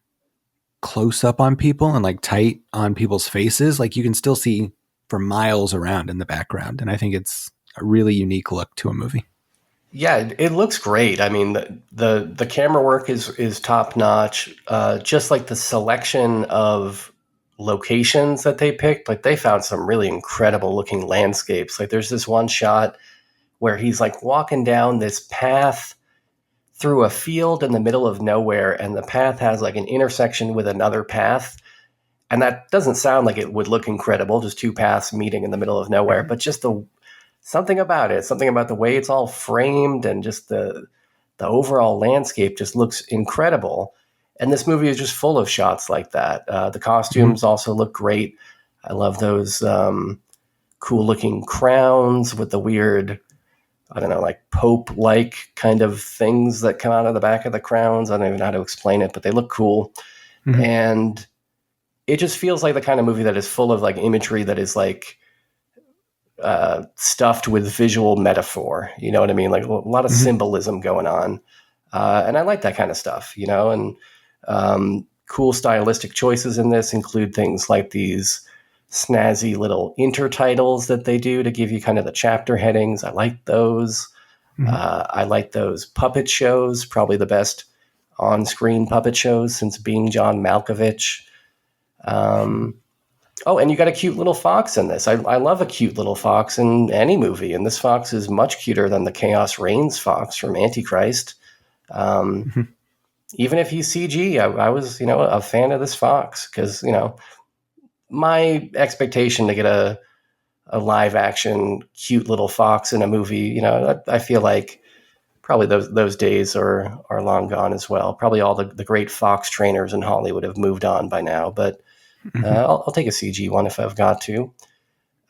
close up on people and like tight on people's faces, like you can still see for miles around in the background. And I think it's a really unique look to a movie. Yeah, it looks great. I mean, the camera work is top notch. Just like the selection of locations that they picked, like they found some really incredible looking landscapes. Like there's this one shot where he's like walking down this path through a field in the middle of nowhere, and the path has like an intersection with another path. And that doesn't sound like it would look incredible, just two paths meeting in the middle of nowhere, but just something about the way it's all framed, and just the overall landscape just looks incredible. And this movie is just full of shots like that. The costumes also look great. I love those cool looking crowns with the weird, I don't know, like Pope-like kind of things that come out of the back of the crowns. I don't even know how to explain it, but they look cool. And it just feels like the kind of movie that is full of like imagery that is like stuffed with visual metaphor. You know what I mean? Like a lot of symbolism going on. And I like that kind of stuff, you know, and cool stylistic choices in this include things like these snazzy little intertitles that they do to give you kind of the chapter headings. I like those. I like those puppet shows, probably the best on-screen puppet shows since Being John Malkovich. Oh, and you got a cute little fox in this. I love a cute little fox in any movie, and this fox is much cuter than the Chaos Reigns fox from Antichrist. Even if he's CG, I was, you know, a fan of this fox because, you know, my expectation to get a live action cute little fox in a movie, you know, I feel like probably those days are long gone as well. Probably all the great fox trainers in Hollywood have moved on by now, but I'll take a CG one if I've got to.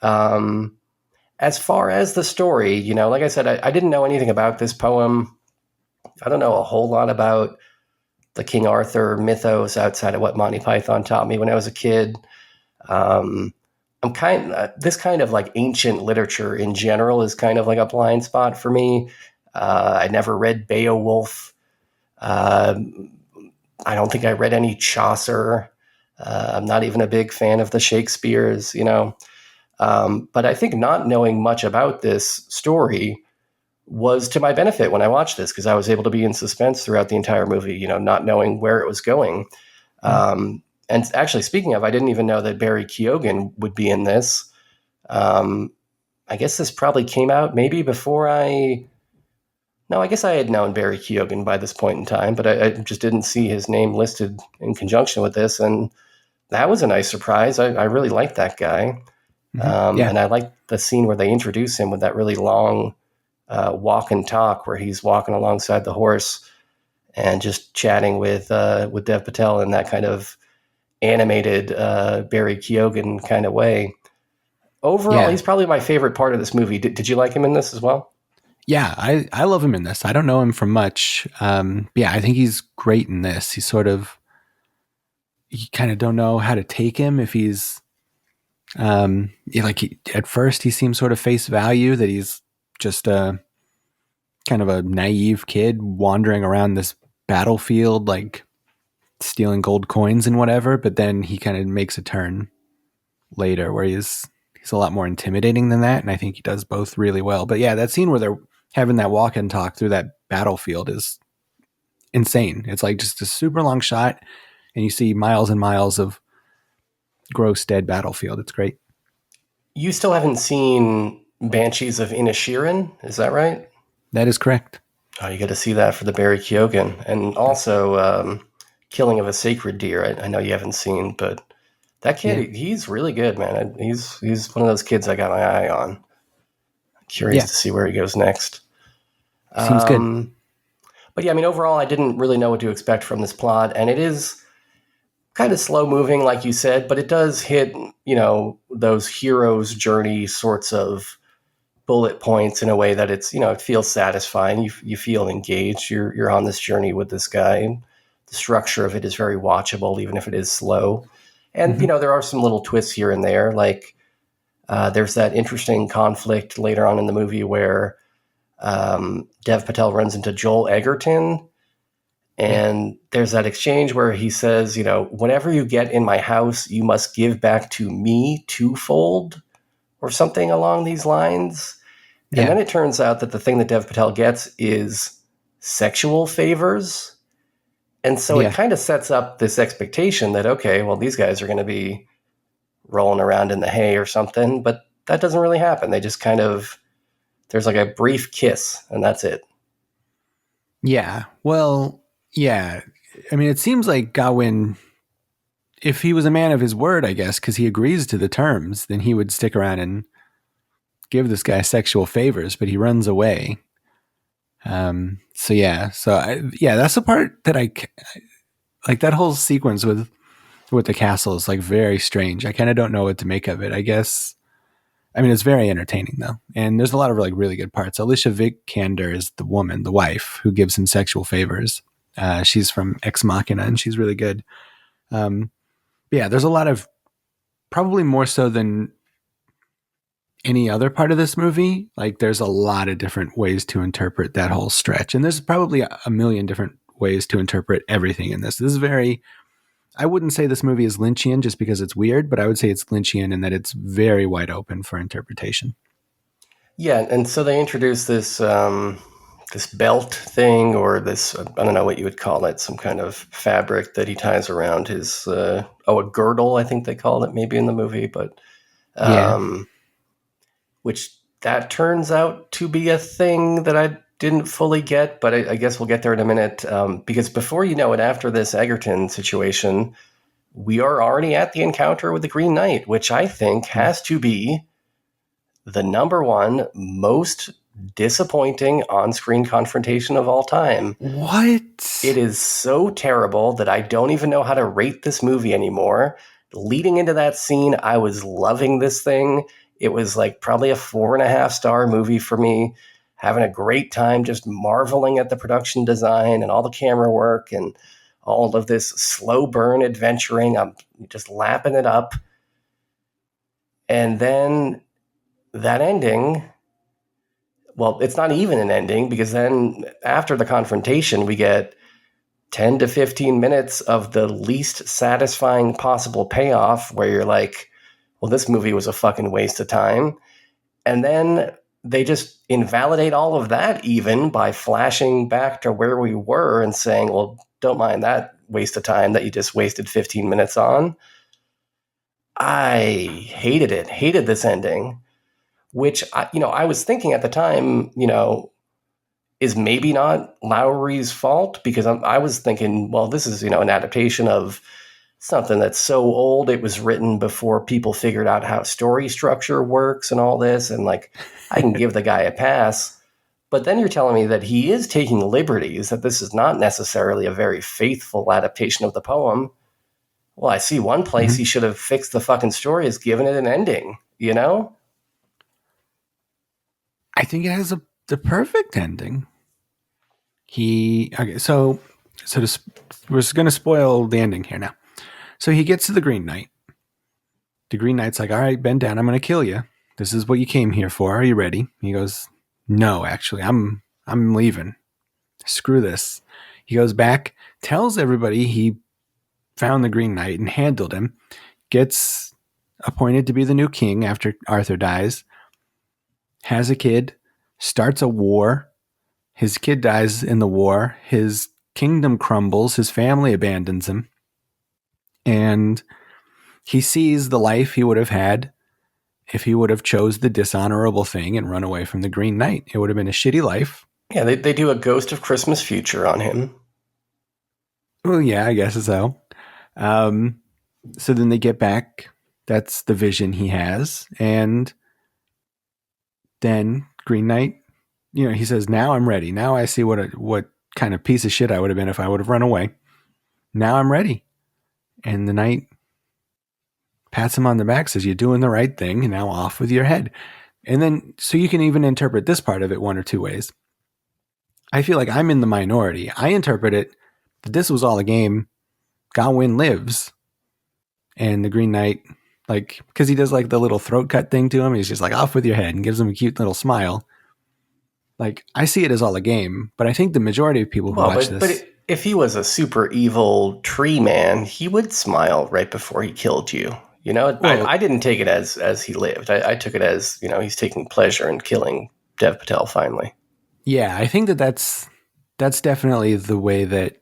As far as the story, you know, like I said, I didn't know anything about this poem. I don't know a whole lot about the King Arthur mythos outside of what Monty Python taught me when I was a kid. This kind of like ancient literature in general is kind of like a blind spot for me. I never read Beowulf. I don't think I read any Chaucer. I'm not even a big fan of the Shakespeares, you know. But I think not knowing much about this story was to my benefit when I watched this, because I was able to be in suspense throughout the entire movie, you know, not knowing where it was going. And actually, speaking of, I didn't even know that Barry Keoghan would be in this. I guess this probably came out maybe before No, I guess I had known Barry Keoghan by this point in time, but I just didn't see his name listed in conjunction with this. And that was a nice surprise. I really liked that guy. And I liked the scene where they introduce him with that really long walk and talk where he's walking alongside the horse and just chatting with Dev Patel in that kind of animated Barry Keoghan kind of way. Overall, he's probably my favorite part of this movie. Did you like him in this as well? Yeah, I love him in this. I don't know him from much. Yeah, I think he's great in this. He's sort of, you kind of don't know how to take him if he's, at first he seems sort of face value, that he's just a kind of a naive kid wandering around this battlefield, like stealing gold coins and whatever. But then he kind of makes a turn later where he's a lot more intimidating than that. And I think he does both really well. But yeah, that scene where they're having that walk and talk through that battlefield is insane. It's like just a super long shot and you see miles and miles of gross dead battlefield. It's great. You still haven't seen Banshees of Inisherin, is that right? That is correct. Oh, you got to see that for the Barry Keoghan. And also Killing of a Sacred Deer, I know you haven't seen, but that kid, he's really good, man. He's one of those kids I got my eye on. Curious to see where he goes next. Seems good. But yeah, I mean, overall, I didn't really know what to expect from this plot. And it is kind of slow moving, like you said, but it does hit, you know, those hero's journey sorts of bullet points in a way that it's, you know, it feels satisfying. You feel engaged. You're on this journey with this guy. And the structure of it is very watchable, even if it is slow. And, you know, there are some little twists here and there, like there's that interesting conflict later on in the movie where Dev Patel runs into Joel Egerton. And there's that exchange where he says, you know, whatever you get in my house, you must give back to me twofold, or something along these lines. And then it turns out that the thing that Dev Patel gets is sexual favors. And so it kind of sets up this expectation that, okay, well, these guys are going to be rolling around in the hay or something, but that doesn't really happen. They just kind of, there's like a brief kiss and that's it. Yeah. Well, yeah. I mean, it seems like Gawain, if he was a man of his word, I guess, because he agrees to the terms, then he would stick around and give this guy sexual favors, but he runs away. That's the part that I like. That whole sequence with the castle is like very strange. I kind of don't know what to make of it, I guess. I mean, it's very entertaining though. And there's a lot of like really good parts. Alicia Vikander is the woman, the wife who gives him sexual favors. She's from Ex Machina and she's really good. There's a lot of, probably more so than any other part of this movie. Like, there's a lot of different ways to interpret that whole stretch. And there's probably a million different ways to interpret everything in this. This is very, I wouldn't say this movie is Lynchian just because it's weird, but I would say it's Lynchian in that it's very wide open for interpretation. Yeah, and so they introduced this this belt thing, or this, I don't know what you would call it, some kind of fabric that he ties around his, a girdle, I think they called it maybe in the movie, but which that turns out to be a thing that I didn't fully get, but I guess we'll get there in a minute, because before you know it, after this Egerton situation, we are already at the encounter with the Green Knight, which I think has to be the number one most disappointing on-screen confrontation of all time. What? It is so terrible that I don't even know how to rate this movie anymore. Leading into that scene, I was loving this thing. It was like probably a 4.5 star movie for me, having a great time just marveling at the production design and all the camera work and all of this slow burn adventuring. I'm just lapping it up. And then that ending, well, it's not even an ending, because then after the confrontation, we get 10 to 15 minutes of the least satisfying possible payoff where you're like, well, this movie was a fucking waste of time. And then they just invalidate all of that even by flashing back to where we were and saying, well, don't mind that waste of time that you just wasted 15 minutes on. I hated it, hated this ending, which, I was thinking at the time, is maybe not Lowery's fault, because I was thinking, well, this is, an adaptation of something that's so old. It was written before people figured out how story structure works and all this. And like, I can give the guy a pass. But then you're telling me that he is taking liberties, that this is not necessarily a very faithful adaptation of the poem. Well, I see one place he should have fixed the fucking story, is given it an ending, I think it has the perfect ending. So we're going to spoil the ending here now. So he gets to the Green Knight. The Green Knight's like, all right, bend down. I'm going to kill you. This is what you came here for. Are you ready? He goes, no, actually, I'm leaving. Screw this. He goes back, tells everybody he found the Green Knight and handled him, gets appointed to be the new king after Arthur dies, has a kid, starts a war. His kid dies in the war. His kingdom crumbles. His family abandons him. And he sees the life he would have had if he would have chose the dishonorable thing and run away from the Green Knight. It would have been a shitty life. Yeah, they do a Ghost of Christmas Future on him. Well, yeah, I guess so. So then they get back. That's the vision he has. And then Green Knight, he says, now I'm ready. Now I see what kind of piece of shit I would have been if I would have run away. Now I'm ready. And the knight pats him on the back, says, you're doing the right thing, and now off with your head. And then, so you can even interpret this part of it one or two ways. I feel like I'm in the minority. I interpret it that this was all a game. Gawain lives. And the Green Knight, like, because he does like the little throat cut thing to him, he's just like, off with your head, and gives him a cute little smile. Like, I see it as all a game, but I think the majority of people who watch this... But if he was a super evil tree man, he would smile right before he killed you. Well, I didn't take it as he lived. I took it as, he's taking pleasure in killing Dev Patel finally. Yeah, I think that's definitely the way that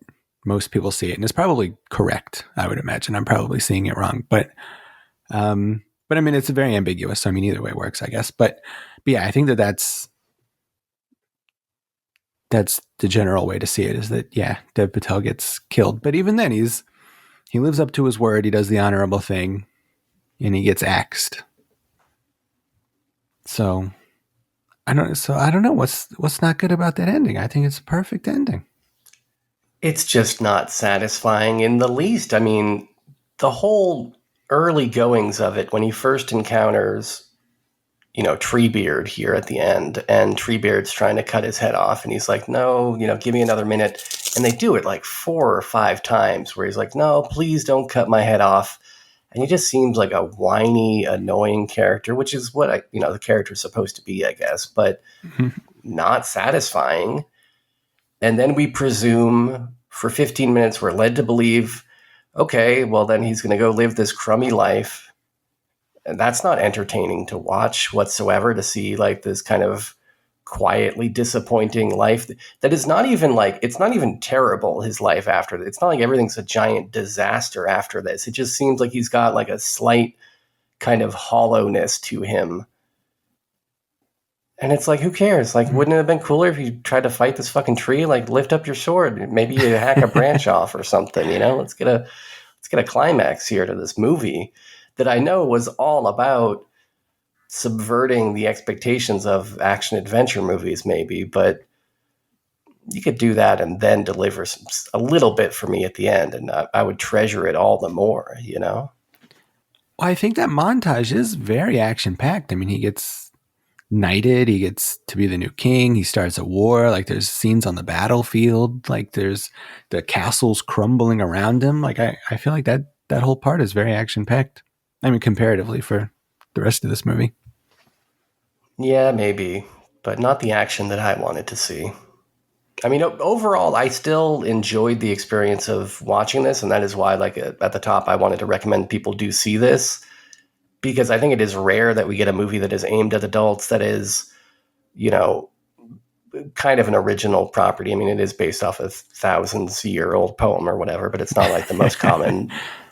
most people see it. And it's probably correct, I would imagine. I'm probably seeing it wrong. But I mean, it's very ambiguous. So, I mean, either way works, I guess. But yeah, I think that's the general way to see it, is that, yeah, Dev Patel gets killed. But even then, he lives up to his word. He does the honorable thing, and he gets axed. So I don't know what's not good about that ending. I think it's a perfect ending. It's just not satisfying in the least. I mean, the whole early goings of it, when he first encounters, Treebeard here at the end, and Treebeard's trying to cut his head off, and he's like, no, give me another minute. And they do it like 4 or 5 times where he's like, no, please don't cut my head off. And he just seems like a whiny, annoying character, which is what the character's supposed to be, I guess, but not satisfying. And then we presume for 15 minutes we're led to believe, okay, well then he's going to go live this crummy life. And that's not entertaining to watch whatsoever, to see like this kind of quietly disappointing life that is not even like, it's not even terrible, his life after this. It's not like everything's a giant disaster after this. It just seems like he's got like a slight kind of hollowness to him. And it's like, who cares? Like, wouldn't it have been cooler if you tried to fight this fucking tree? Like, lift up your sword. Maybe you hack a branch off or something, you know? Let's get a climax here to this movie that I know was all about subverting the expectations of action adventure movies, maybe, but you could do that and then deliver a little bit for me at the end, and I would treasure it all the more, you know? Well, I think that montage is very action-packed. I mean, he gets knighted, he gets to be the new king, he starts a war, like there's scenes on the battlefield, like there's the castles crumbling around him. Like I feel like that whole part is very action-packed. I mean, comparatively for the rest of this movie. Yeah, maybe, but not the action that I wanted to see. I mean, overall, I still enjoyed the experience of watching this, and that is why, like, at the top, I wanted to recommend people do see this, because I think it is rare that we get a movie that is aimed at adults that is, you know, kind of an original property. I mean, it is based off a thousands-year-old poem or whatever, but it's not like the most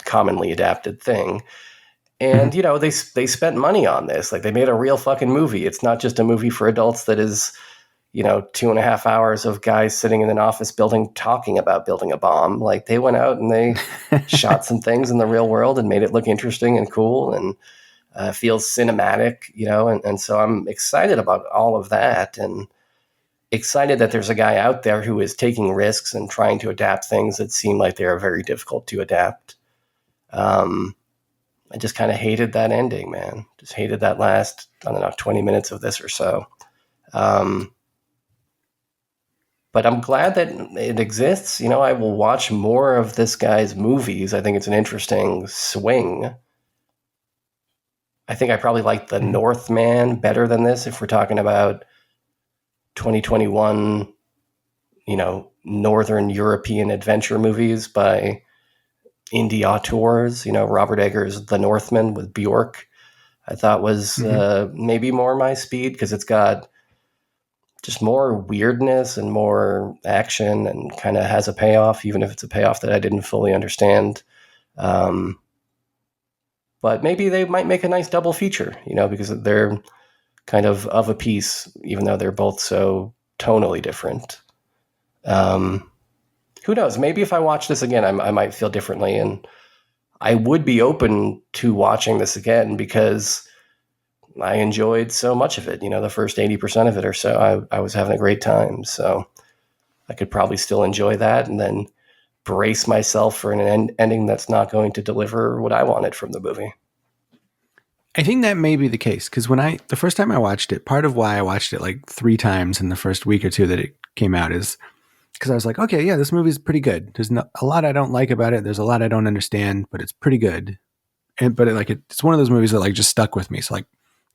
commonly adapted thing. And, you know, they spent money on this. Like, they made a real fucking movie. It's not just a movie for adults that is, you know, 2.5 hours of guys sitting in an office building, talking about building a bomb. Like, they went out and they shot some things in the real world and made it look interesting and cool and feels cinematic, you know. And so I'm excited about all of that, and excited that there's a guy out there who is taking risks and trying to adapt things that seem like they are very difficult to adapt. I just kind of hated that ending, man. Just hated that last, I don't know, 20 minutes of this or so. But I'm glad that it exists. You know, I will watch more of this guy's movies. I think it's an interesting swing. I think I probably like The Northman better than this, if we're talking about 2021, you know, Northern European adventure movies by indie auteurs. You know, Robert Eggers' The Northman with Bjork, I thought was maybe more my speed, because it's got just more weirdness and more action and kind of has a payoff, even if it's a payoff that I didn't fully understand. But maybe they might make a nice double feature, you know, because they're kind of a piece, even though they're both so tonally different. Who knows? Maybe if I watch this again, I might feel differently, and I would be open to watching this again because I enjoyed so much of it. You know, the first 80% of it or so, I was having a great time. So I could probably still enjoy that and then brace myself for an ending that's not going to deliver what I wanted from the movie. I think that may be the case, because the first time I watched it, part of why I watched it like 3 times in the first week or two that it came out is because I was like, okay, yeah, this movie's pretty good. There's a lot I don't like about it. There's a lot I don't understand, but it's pretty good. But it's one of those movies that like just stuck with me. So like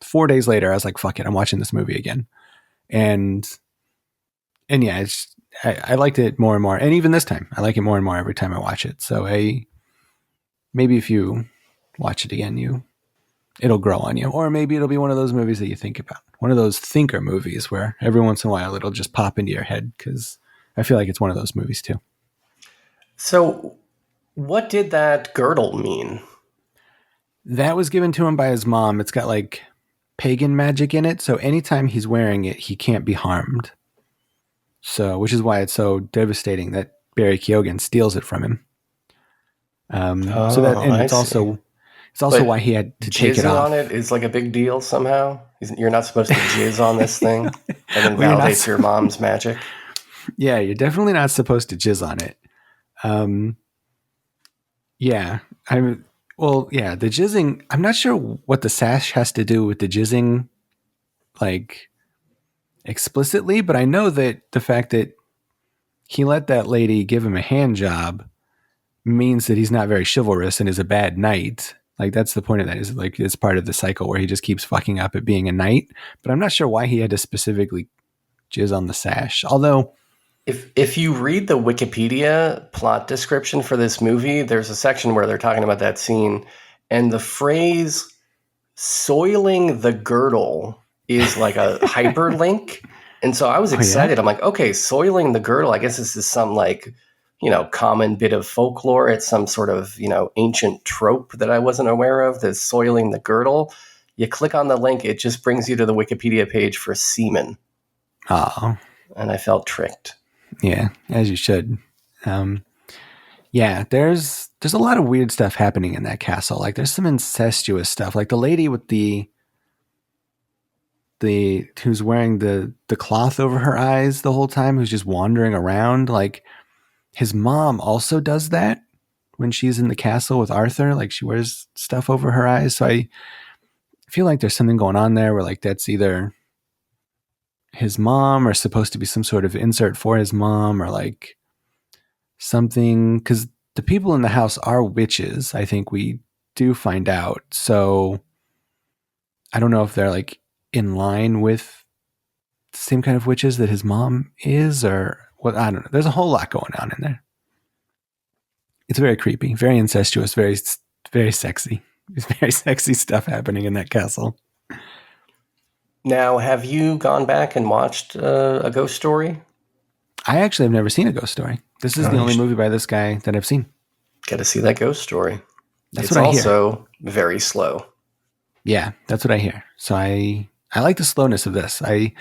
4 days later, I was like, fuck it, I'm watching this movie again. And yeah, I liked it more and more. And even this time, I like it more and more every time I watch it. So maybe if you watch it again, it'll grow on you. Or maybe it'll be one of those movies that you think about. One of those thinker movies where every once in a while it'll just pop into your head, because I feel like it's one of those movies too. So what did that girdle mean? That was given to him by his mom. It's got like pagan magic in it. So anytime he's wearing it, he can't be harmed. So, which is why it's so devastating that Barry Keoghan steals it from him. So that, and it's also why he had to take it off. On it is like a big deal somehow. You're not supposed to jizz on this thing, and then validates your mom's magic. Yeah, you're definitely not supposed to jizz on it. The jizzing, I'm not sure what the sash has to do with the jizzing, like, explicitly, but I know that the fact that he let that lady give him a hand job means that he's not very chivalrous and is a bad knight. Like that's the point of that, is like it's part of the cycle where he just keeps fucking up at being a knight. But I'm not sure why he had to specifically jizz on the sash. Although, If you read the Wikipedia plot description for this movie, there's a section where they're talking about that scene, and the phrase "soiling the girdle" is like a hyperlink. And so I was excited. I'm like, okay, soiling the girdle. I guess this is some like, common bit of folklore. It's some sort of, ancient trope that I wasn't aware of, the soiling the girdle. You click on the link, it just brings you to the Wikipedia page for semen. oh, And I felt tricked. yeah, as you should. Yeah, there's a lot of weird stuff happening in that castle. Like there's some incestuous stuff. Like the lady with the who's wearing the cloth over her eyes the whole time, who's just wandering around. Like his mom also does that when she's in the castle with Arthur. Like she wears stuff over her eyes. So I feel like there's something going on there where like that's either his mom or supposed to be some sort of insert for his mom, or like something, because the people in the house are witches. I think we do find out. So I don't know if they're like in line with the same kind of witches that his mom is, or what. I don't know. There's a whole lot going on in there. It's very creepy, very incestuous, very, very sexy. There's very sexy stuff happening in that castle. Now, have you gone back and watched A Ghost Story? I actually have never seen A Ghost Story. This is the only movie by this guy that I've seen. Got to see that Ghost Story. That's it's what I hear. Also very slow. Yeah, that's what I hear. So I like the slowness of this. I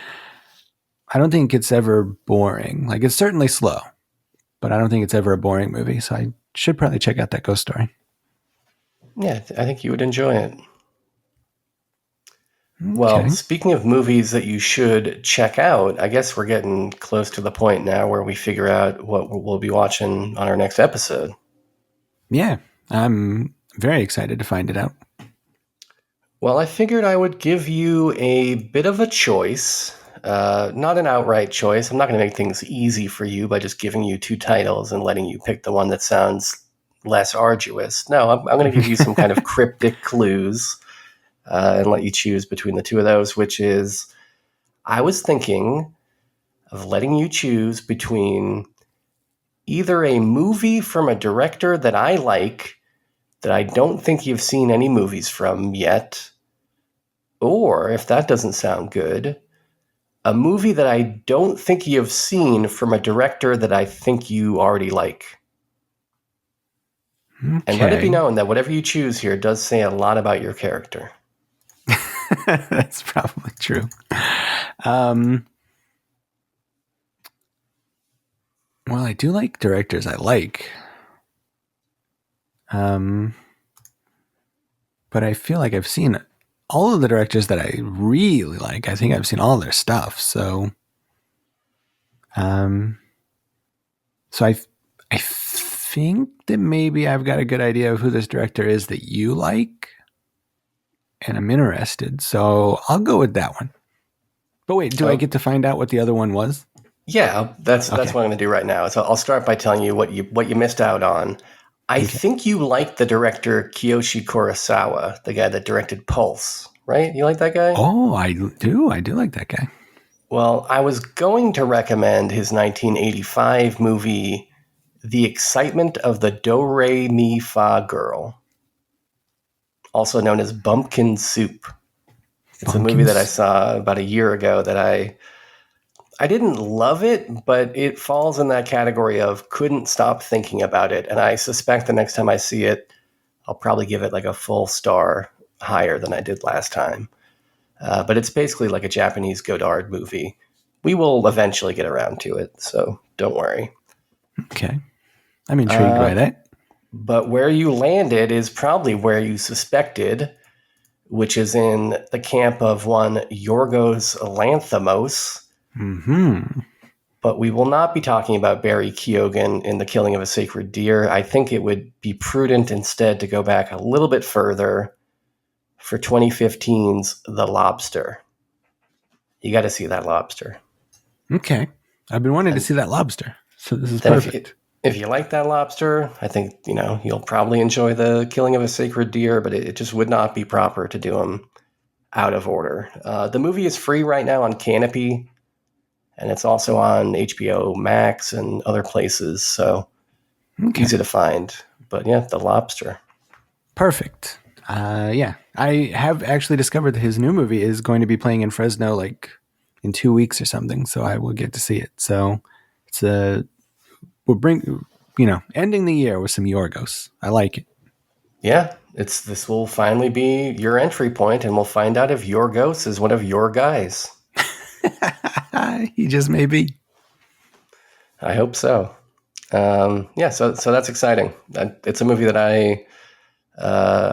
don't think it's ever boring. Like it's certainly slow, but I don't think it's ever a boring movie. So I should probably check out that Ghost Story. Yeah, I think you would enjoy it. Well, speaking of movies that you should check out, I guess we're getting close to the point now where we figure out what we'll be watching on our next episode. Yeah, I'm very excited to find it out. Well, I figured I would give you a bit of a choice. Not an outright choice. I'm not going to make things easy for you by just giving you two titles and letting you pick the one that sounds less arduous. No, I'm going to give you some kind of cryptic clues and let you choose between the two of those, which is, I was thinking of letting you choose between either a movie from a director that I like, that I don't think you've seen any movies from yet, or, if that doesn't sound good, a movie that I don't think you've seen from a director that I think you already like. Okay. And let it be known that whatever you choose here does say a lot about your character. That's probably true. Well, I do like directors I like. But I feel like I've seen all of the directors that I really like. I think I've seen all their stuff. So, I think that maybe I've got a good idea of who this director is that you like, and I'm interested. So I'll go with that one. But wait, do I get to find out what the other one was? Yeah, that's what I'm going to do right now. So I'll start by telling you what you missed out on. I think you like the director Kiyoshi Kurosawa, the guy that directed Pulse, right? You like that guy? Oh, I do. I do like that guy. Well, I was going to recommend his 1985 movie, The Excitement of the Do-Re-Mi-Fa Girl, also known as Bumpkin Soup. It's a movie that I saw about a year ago that I didn't love it, but it falls in that category of couldn't stop thinking about it. And I suspect the next time I see it, I'll probably give it like a full star higher than I did last time. But it's basically like a Japanese Godard movie. We will eventually get around to it, so don't worry. Okay. I'm intrigued by that. But where you landed is probably where you suspected, which is in the camp of one Yorgos Lanthimos. Mm-hmm. But we will not be talking about Barry Keoghan in The Killing of a Sacred Deer. I think it would be prudent instead to go back a little bit further for 2015's The Lobster. You got to see that lobster. Okay. I've been wanting to see that lobster. So this is perfect. If you like that lobster, I think, you'll probably enjoy the killing of a sacred deer, but it just would not be proper to do them out of order. The movie is free right now on Canopy, and it's also on HBO Max and other places, so easy to find. But yeah, The Lobster. Perfect. Yeah, I have actually discovered that his new movie is going to be playing in Fresno like in 2 weeks or something, so I will get to see it. So it's ending the year with some Yorgos. I like it. Yeah, this will finally be your entry point, and we'll find out if Yorgos is one of your guys. He just may be. I hope so. Yeah, so that's exciting. It's a movie that I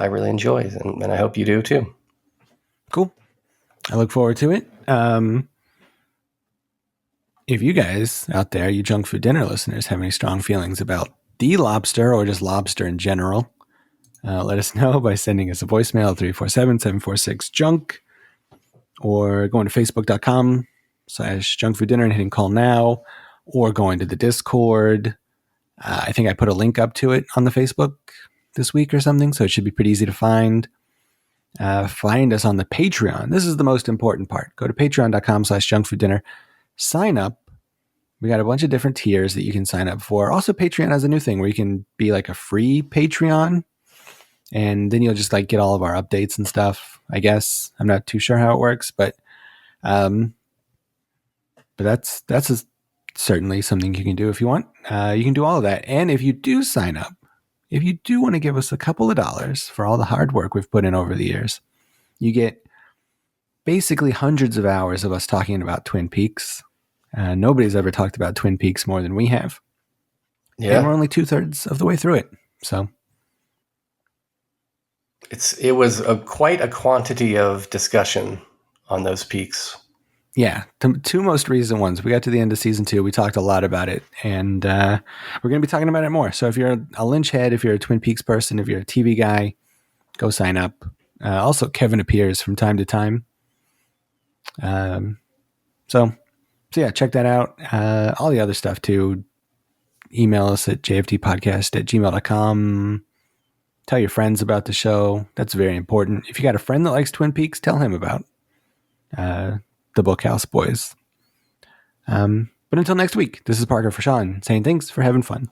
really enjoy, and I hope you do too. Cool. I look forward to it. If you guys out there, you junk food dinner listeners, have any strong feelings about the lobster or just lobster in general, let us know by sending us a voicemail at 347-746-JUNK or going to facebook.com/junkfooddinner and hitting call now, or going to the Discord. I think I put a link up to it on the Facebook this week or something, so it should be pretty easy to find. Find us on the Patreon. This is the most important part. Go to patreon.com/junkfooddinner. Sign up. We got a bunch of different tiers that you can sign up for. Also, Patreon has a new thing where you can be like a free Patreon, and then you'll just like get all of our updates and stuff. I guess I'm not too sure how it works, but that's certainly something you can do if you want. You can do all of that, and if you do sign up, if you do want to give us a couple of dollars for all the hard work we've put in over the years, you get basically hundreds of hours of us talking about Twin Peaks. Nobody's ever talked about Twin Peaks more than we have. Yeah. And we're only 2/3 of the way through it. So it was quite a quantity of discussion on those peaks. Yeah, two most recent ones. We got to the end of season 2. We talked a lot about it, and we're going to be talking about it more. So if you're a Lynch head, if you're a Twin Peaks person, if you're a TV guy, go sign up. Also, Kevin appears from time to time. So yeah, check that out. All the other stuff too. Email us at jftpodcast@gmail.com. Tell your friends about the show. That's very important. If you got a friend that likes Twin Peaks, tell him about the Bookhouse Boys. But until next week, this is Parker for Sean saying thanks for having fun.